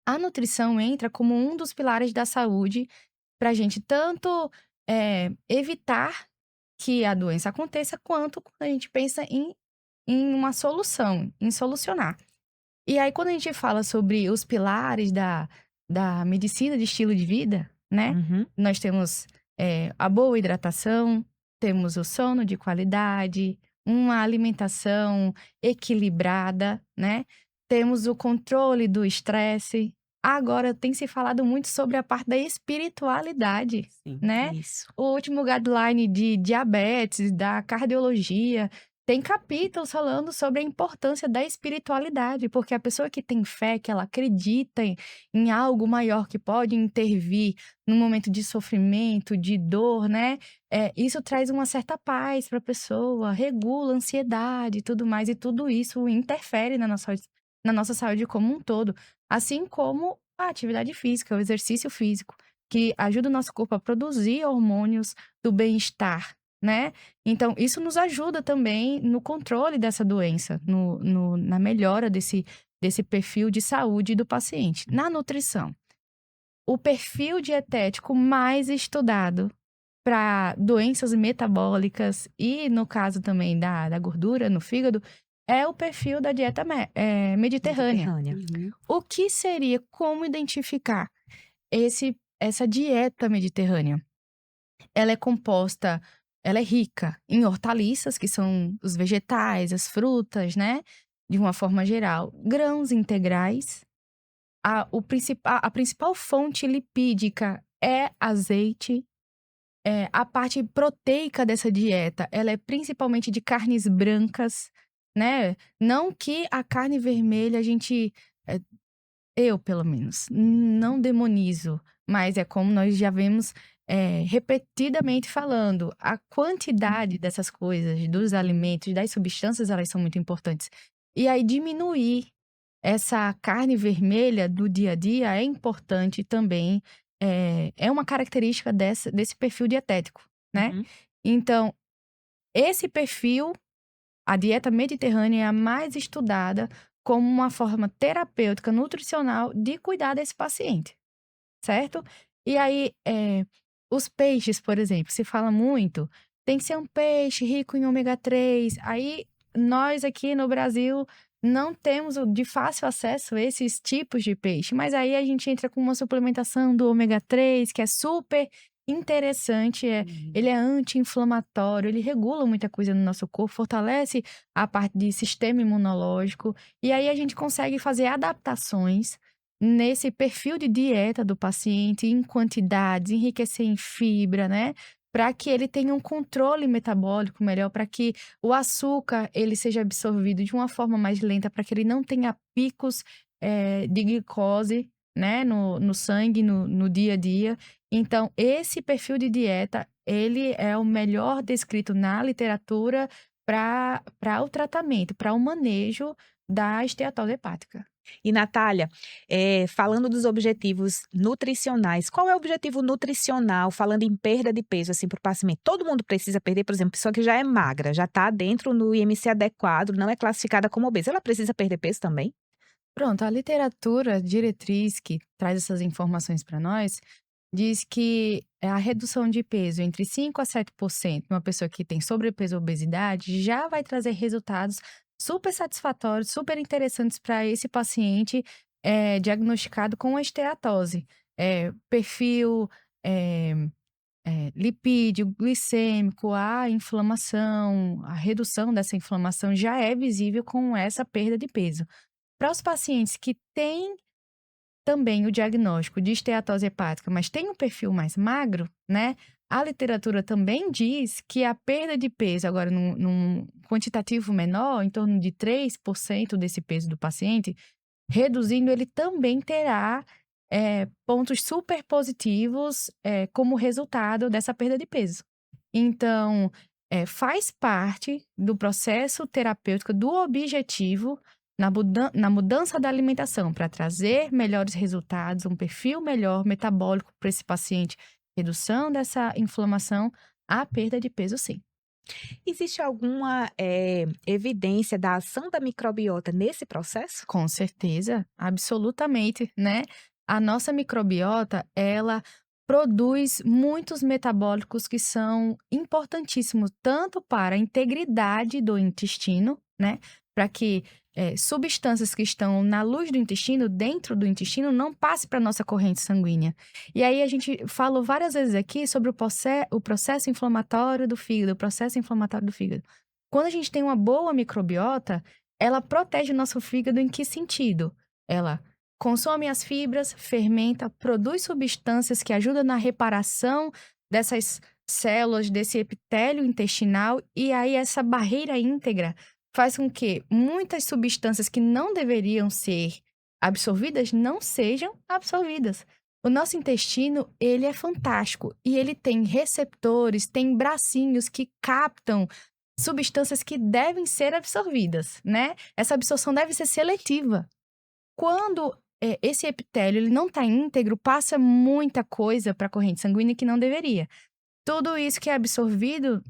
A nutrição entra como um dos pilares da saúde para a gente tanto evitar que a doença aconteça, quanto quando a gente pensa em uma solução, em solucionar. E aí, quando a gente fala sobre os pilares da medicina de estilo de vida, né? Uhum. Nós temos a boa hidratação, temos o sono de qualidade, uma alimentação equilibrada, né? Temos o controle do estresse. Agora, tem se falado muito sobre a parte da espiritualidade, Sim, né? Isso. O último guideline de diabetes, da cardiologia, tem capítulos falando sobre a importância da espiritualidade, porque a pessoa que tem fé, que ela acredita em algo maior que pode intervir num momento de sofrimento, de dor, né? Isso traz uma certa paz para a pessoa, regula a ansiedade e tudo mais, e tudo isso interfere na nossa saúde como um todo, assim como a atividade física, o exercício físico, que ajuda o nosso corpo a produzir hormônios do bem-estar, né? Então, isso nos ajuda também no controle dessa doença, na melhora desse perfil de saúde do paciente. Na nutrição, o perfil dietético mais estudado para doenças metabólicas e, no caso também da gordura no fígado, é o perfil da dieta mediterrânea. Uhum. O que seria, como identificar essa dieta mediterrânea? Ela é rica em hortaliças, que são os vegetais, as frutas, né? De uma forma geral. Grãos integrais. A principal fonte lipídica é azeite. A parte proteica dessa dieta, ela é principalmente de carnes brancas, né? Não que a carne vermelha eu, pelo menos, não demonizo, mas é como nós já vemos repetidamente falando, a quantidade dessas coisas, dos alimentos, das substâncias, elas são muito importantes. E aí, diminuir essa carne vermelha do dia a dia é importante também, é uma característica desse perfil dietético, né? Uhum. Então, esse perfil, a dieta mediterrânea é a mais estudada como uma forma terapêutica, nutricional de cuidar desse paciente, certo? E aí, os peixes, por exemplo, se fala muito, tem que ser um peixe rico em ômega 3. Aí, nós aqui no Brasil não temos de fácil acesso a esses tipos de peixe, mas aí a gente entra com uma suplementação do ômega 3, que é super interessante, ele é anti-inflamatório, ele regula muita coisa no nosso corpo, fortalece a parte de sistema imunológico, e aí a gente consegue fazer adaptações nesse perfil de dieta do paciente, em quantidades, enriquecer em fibra, né? Para que ele tenha um controle metabólico melhor, para que o açúcar ele seja absorvido de uma forma mais lenta, para que ele não tenha picos de glicose, né, no sangue, no dia a dia. Então, esse perfil de dieta, ele é o melhor descrito na literatura para o tratamento, para o manejo da esteatose hepática. E, Natália, falando dos objetivos nutricionais, qual é o objetivo nutricional, falando em perda de peso, assim, para o paciente? Todo mundo precisa perder, por exemplo, pessoa que já é magra, já está dentro do IMC adequado, não é classificada como obesa, ela precisa perder peso também? Pronto, a literatura diretriz que traz essas informações para nós diz que a redução de peso entre 5 a 7% numa pessoa que tem sobrepeso ou obesidade já vai trazer resultados super satisfatórios, super interessantes para esse paciente diagnosticado com esteatose. Perfil lipídio, glicêmico, a inflamação, a redução dessa inflamação já é visível com essa perda de peso. Para os pacientes que têm também o diagnóstico de esteatose hepática, mas tem um perfil mais magro, né? A literatura também diz que a perda de peso, agora num quantitativo menor, em torno de 3% desse peso do paciente, reduzindo, ele também terá pontos super positivos como resultado dessa perda de peso. Então, faz parte do processo terapêutico, do objetivo na mudança da alimentação, para trazer melhores resultados, um perfil melhor metabólico para esse paciente, redução dessa inflamação, a perda de peso, sim. Existe alguma evidência da ação da microbiota nesse processo? Com certeza, absolutamente, né? A nossa microbiota, ela produz muitos metabólicos que são importantíssimos, tanto para a integridade do intestino, né? Para que substâncias que estão na luz do intestino, dentro do intestino, não passem para a nossa corrente sanguínea. E aí a gente falou várias vezes aqui sobre o processo inflamatório do fígado, Quando a gente tem uma boa microbiota, ela protege o nosso fígado em que sentido? Ela consome as fibras, fermenta, produz substâncias que ajudam na reparação dessas células, desse epitélio intestinal, e aí essa barreira íntegra faz com que muitas substâncias que não deveriam ser absorvidas não sejam absorvidas. O nosso intestino, ele é fantástico e ele tem receptores, tem bracinhos que captam substâncias que devem ser absorvidas, né? Essa absorção deve ser seletiva. Quando esse epitélio ele não está íntegro, passa muita coisa para a corrente sanguínea que não deveria. Tudo isso que é absorvido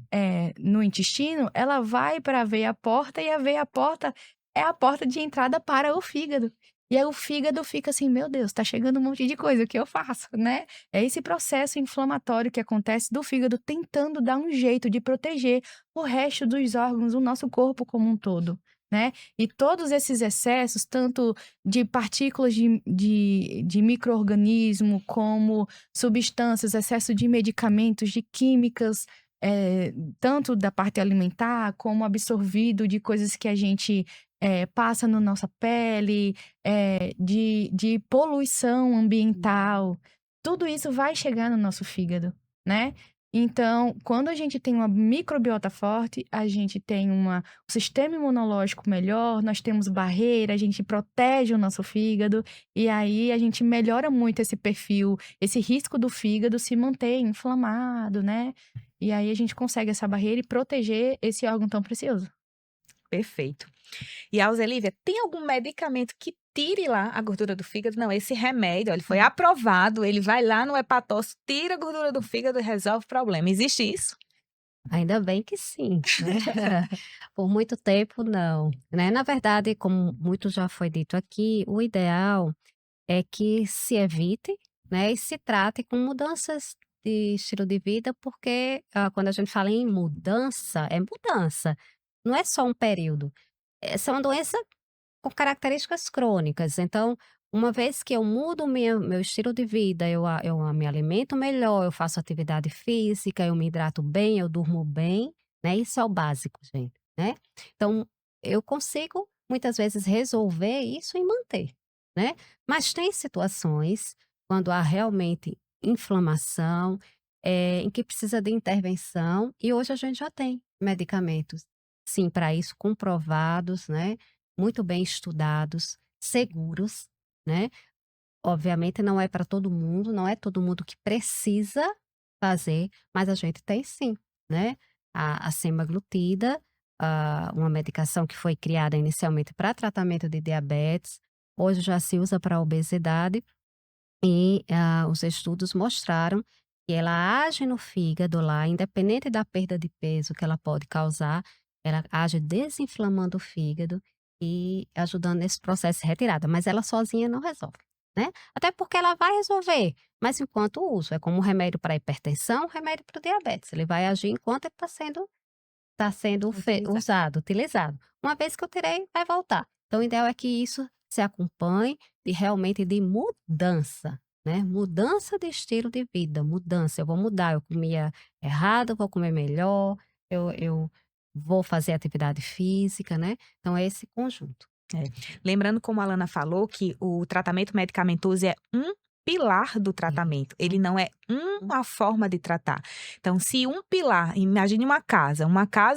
no intestino, ela vai para a veia porta, e a veia porta é a porta de entrada para o fígado. E aí o fígado fica assim, meu Deus, tá chegando um monte de coisa, o que eu faço, né? É esse processo inflamatório que acontece do fígado tentando dar um jeito de proteger o resto dos órgãos, o nosso corpo como um todo, né? E todos esses excessos, tanto de partículas de micro-organismo, como substâncias, excesso de medicamentos, de químicas, tanto da parte alimentar, como absorvido de coisas que a gente passa na nossa pele, de poluição ambiental, tudo isso vai chegar no nosso fígado, né? Então, quando a gente tem uma microbiota forte, a gente tem um sistema imunológico melhor, nós temos barreira, a gente protege o nosso fígado, e aí a gente melhora muito esse perfil, esse risco do fígado se manter inflamado, né? E aí a gente consegue essa barreira e proteger esse órgão tão precioso. Perfeito. E a Alzelívia, tem algum medicamento que tire lá a gordura do fígado? Não, esse remédio, ó, ele foi aprovado, ele vai lá no hepatócito, tira a gordura do fígado e resolve o problema. Existe isso? Ainda bem que sim, né? Por muito tempo, não, né? Na verdade, como muito já foi dito aqui, o ideal é que se evite, né, e se trate com mudanças de estilo de vida, porque, quando a gente fala em mudança, é mudança, não é só um período. Essa é uma doença com características crônicas, então, uma vez que eu mudo meu estilo de vida, eu me alimento melhor, eu faço atividade física, eu me hidrato bem, eu durmo bem, né, isso é o básico, gente, né. Então, eu consigo, muitas vezes, resolver isso e manter, né. Mas tem situações, quando há realmente inflamação, em que precisa de intervenção, e hoje a gente já tem medicamentos, sim, para isso, comprovados, né, muito bem estudados, seguros, né. Obviamente não é para todo mundo, não é todo mundo que precisa fazer, mas a gente tem sim, né. A semaglutida, uma medicação que foi criada inicialmente para tratamento de diabetes, hoje já se usa para obesidade e, os estudos mostraram que ela age no fígado lá, independente da perda de peso que ela pode causar, ela age desinflamando o fígado e ajudando nesse processo de retirada, mas ela sozinha não resolve, né. Até porque ela vai resolver, mas enquanto uso, é como um remédio para hipertensão, um remédio para o diabetes, ele vai agir enquanto ele está sendo Utilizar. usado, utilizado. Uma vez que eu tirei, vai voltar. Então o ideal é que isso se acompanhe realmente de mudança, né, mudança de estilo de vida, mudança, eu vou mudar, eu comia errado, eu vou comer melhor, eu vou fazer atividade física, né, então é esse conjunto. É. Lembrando, como a Alana falou, que o tratamento medicamentoso é um pilar do tratamento, ele não é uma forma de tratar. Então, se um pilar, imagine uma casa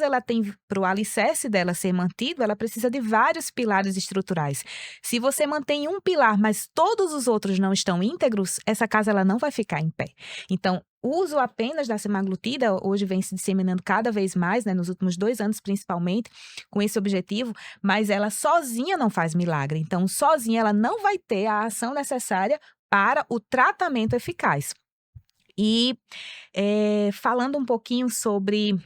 ela tem, para o alicerce dela ser mantido, ela precisa de vários pilares estruturais. Se você mantém um pilar, mas todos os outros não estão íntegros, essa casa ela não vai ficar em pé. Então, o uso apenas da semaglutida, hoje vem se disseminando cada vez mais, né, nos últimos 2 anos principalmente, com esse objetivo, mas ela sozinha não faz milagre. Então, sozinha ela não vai ter a ação necessária para o tratamento eficaz. E, falando um pouquinho sobre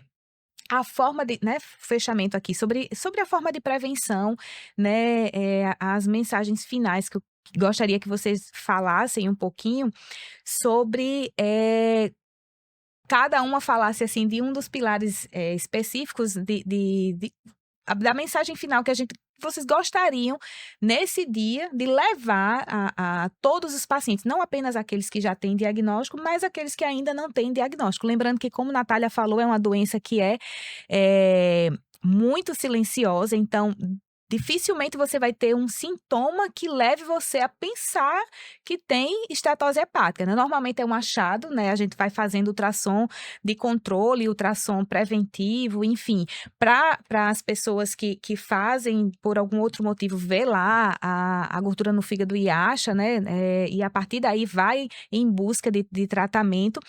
a forma de, né, fechamento aqui, sobre a forma de prevenção, né, as mensagens finais que eu gostaria que vocês falassem um pouquinho sobre, cada uma falasse, assim, de um dos pilares, específicos da mensagem final que vocês gostariam, nesse dia, de levar a todos os pacientes, não apenas aqueles que já têm diagnóstico, mas aqueles que ainda não têm diagnóstico. Lembrando que, como Natália falou, é uma doença que muito silenciosa, então dificilmente você vai ter um sintoma que leve você a pensar que tem esteatose hepática, né? Normalmente é um achado, né? A gente vai fazendo ultrassom de controle, ultrassom preventivo, enfim, para as pessoas que fazem, por algum outro motivo, vê lá a gordura no fígado e acha, né? E a partir daí vai em busca de tratamento,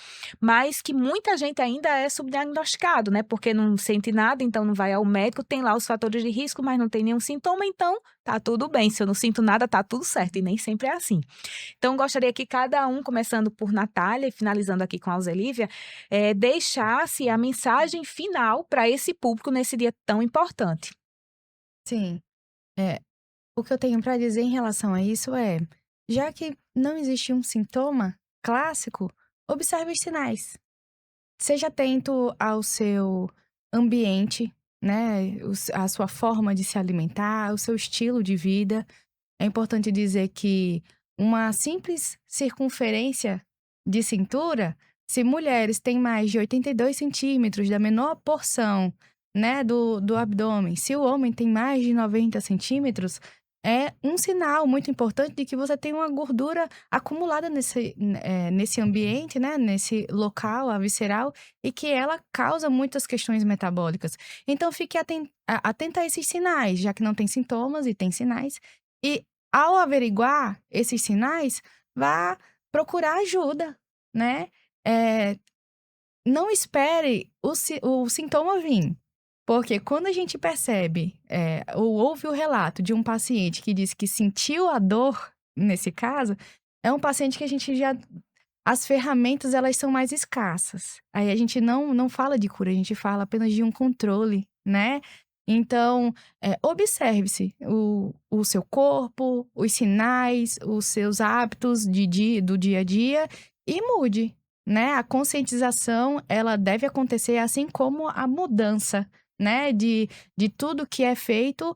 mas que muita gente ainda é subdiagnosticado, né? Porque não sente nada, então não vai ao médico, tem lá os fatores de risco, mas não tem nenhum sintoma, então tá tudo bem. Se eu não sinto nada, tá tudo certo, e nem sempre é assim. Então, gostaria que cada um, começando por Natália e finalizando aqui com a Alzelívia, deixasse a mensagem final para esse público nesse dia tão importante. Sim. O que eu tenho para dizer em relação a isso é, já que não existe um sintoma clássico, observe os sinais. Seja atento ao seu ambiente, né, a sua forma de se alimentar, o seu estilo de vida. É importante dizer que uma simples circunferência de cintura, se mulheres têm mais de 82 centímetros da menor porção, né, do abdômen, se o homem tem mais de 90 centímetros, é um sinal muito importante de que você tem uma gordura acumulada nesse ambiente, né, nesse local, a visceral, e que ela causa muitas questões metabólicas. Então, fique atenta a esses sinais, já que não tem sintomas e tem sinais. E ao averiguar esses sinais, vá procurar ajuda, né? Não espere o sintoma vir. Porque quando a gente percebe, ou ouve o relato de um paciente que disse que sentiu a dor, nesse caso, é um paciente que a gente já... As ferramentas, elas são mais escassas. Aí a gente não fala de cura, a gente fala apenas de um controle, né? Então, observe-se o seu corpo, os sinais, os seus hábitos do dia a dia e mude, né? A conscientização, ela deve acontecer assim como a mudança, né? De tudo que é feito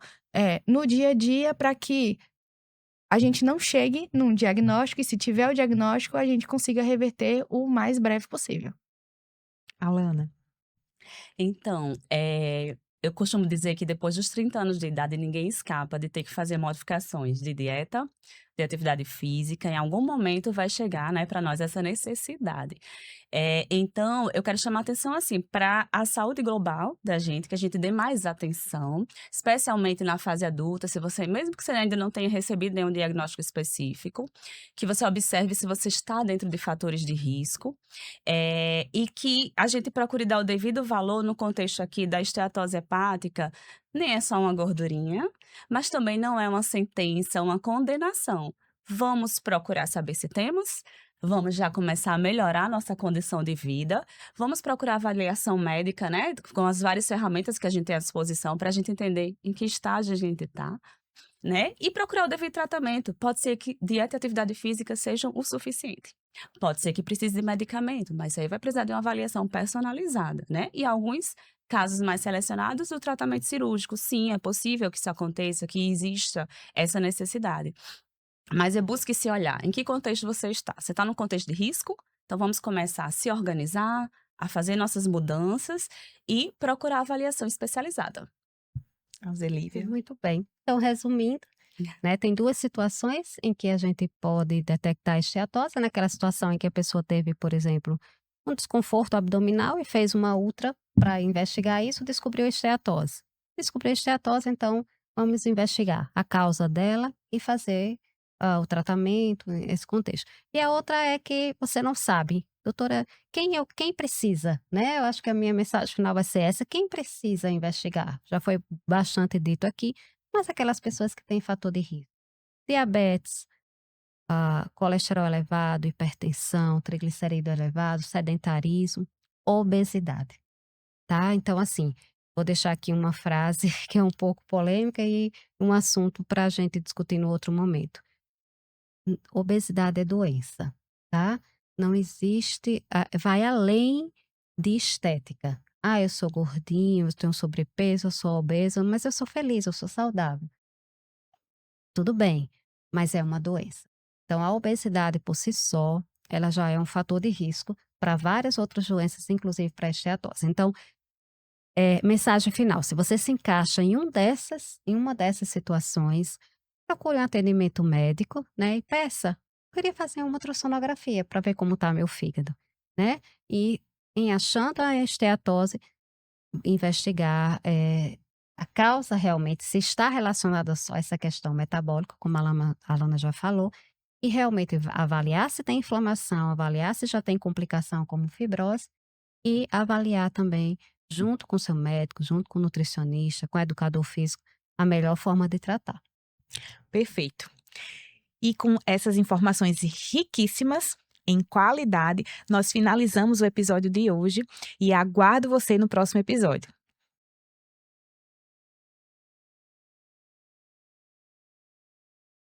no dia a dia para que a gente não chegue num diagnóstico e se tiver o diagnóstico, a gente consiga reverter o mais breve possível. Alana. Então, eu costumo dizer que depois dos 30 anos de idade, ninguém escapa de ter que fazer modificações de dieta, de atividade física. Em algum momento vai chegar, né, para nós essa necessidade. Então, eu quero chamar a atenção, assim, para a saúde global da gente, que a gente dê mais atenção, especialmente na fase adulta, mesmo que você ainda não tenha recebido nenhum diagnóstico específico, que você observe se você está dentro de fatores de risco, e que a gente procure dar o devido valor no contexto aqui da esteatose hepática. Nem é só uma gordurinha, mas também não é uma sentença, uma condenação. Vamos procurar saber se temos, vamos já começar a melhorar nossa condição de vida, vamos procurar avaliação médica, né, com as várias ferramentas que a gente tem à disposição para a gente entender em que estágio a gente está, né, e procurar o devido tratamento. Pode ser que dieta e atividade física sejam o suficiente. Pode ser que precise de medicamento, mas aí vai precisar de uma avaliação personalizada, né? E alguns casos mais selecionados, o tratamento cirúrgico, sim, é possível que isso aconteça, que exista essa necessidade. Mas busque se olhar. Em que contexto você está? Você está num contexto de risco? Então vamos começar a se organizar, a fazer nossas mudanças e procurar avaliação especializada. Alzelívia. Muito bem. Então, resumindo, né, tem duas situações em que a gente pode detectar a esteatose. Naquela situação em que a pessoa teve, por exemplo, um desconforto abdominal e fez uma ultra para investigar isso, descobriu a esteatose. Descobriu a esteatose, então vamos investigar a causa dela e fazer o tratamento nesse contexto. E a outra é que você não sabe, doutora, quem precisa, né? Eu acho que a minha mensagem final vai ser essa: quem precisa investigar? Já foi bastante dito aqui, mas aquelas pessoas que têm fator de risco. Diabetes, colesterol elevado, hipertensão, triglicerídeo elevado, sedentarismo, obesidade, tá? Então, assim, vou deixar aqui uma frase que é um pouco polêmica e um assunto para a gente discutir no outro momento. Obesidade é doença, tá? Não existe, vai além de estética. Eu sou gordinho, eu tenho sobrepeso, eu sou obesa, mas eu sou feliz, eu sou saudável. Tudo bem, mas é uma doença. Então, a obesidade por si só, ela já é um fator de risco para várias outras doenças, inclusive para a esteatose. Então, mensagem final: se você se encaixa em uma dessas situações, procure um atendimento médico, né? E peça: eu queria fazer uma ultrassonografia para ver como está meu fígado, né? E em achando a esteatose, investigar a causa realmente, se está relacionada só a essa questão metabólica, como a Alana já falou, e realmente avaliar se tem inflamação, avaliar se já tem complicação como fibrose e avaliar também, junto com o seu médico, junto com o nutricionista, com o educador físico, a melhor forma de tratar. Perfeito. E com essas informações riquíssimas em qualidade, nós finalizamos o episódio de hoje e aguardo você no próximo episódio.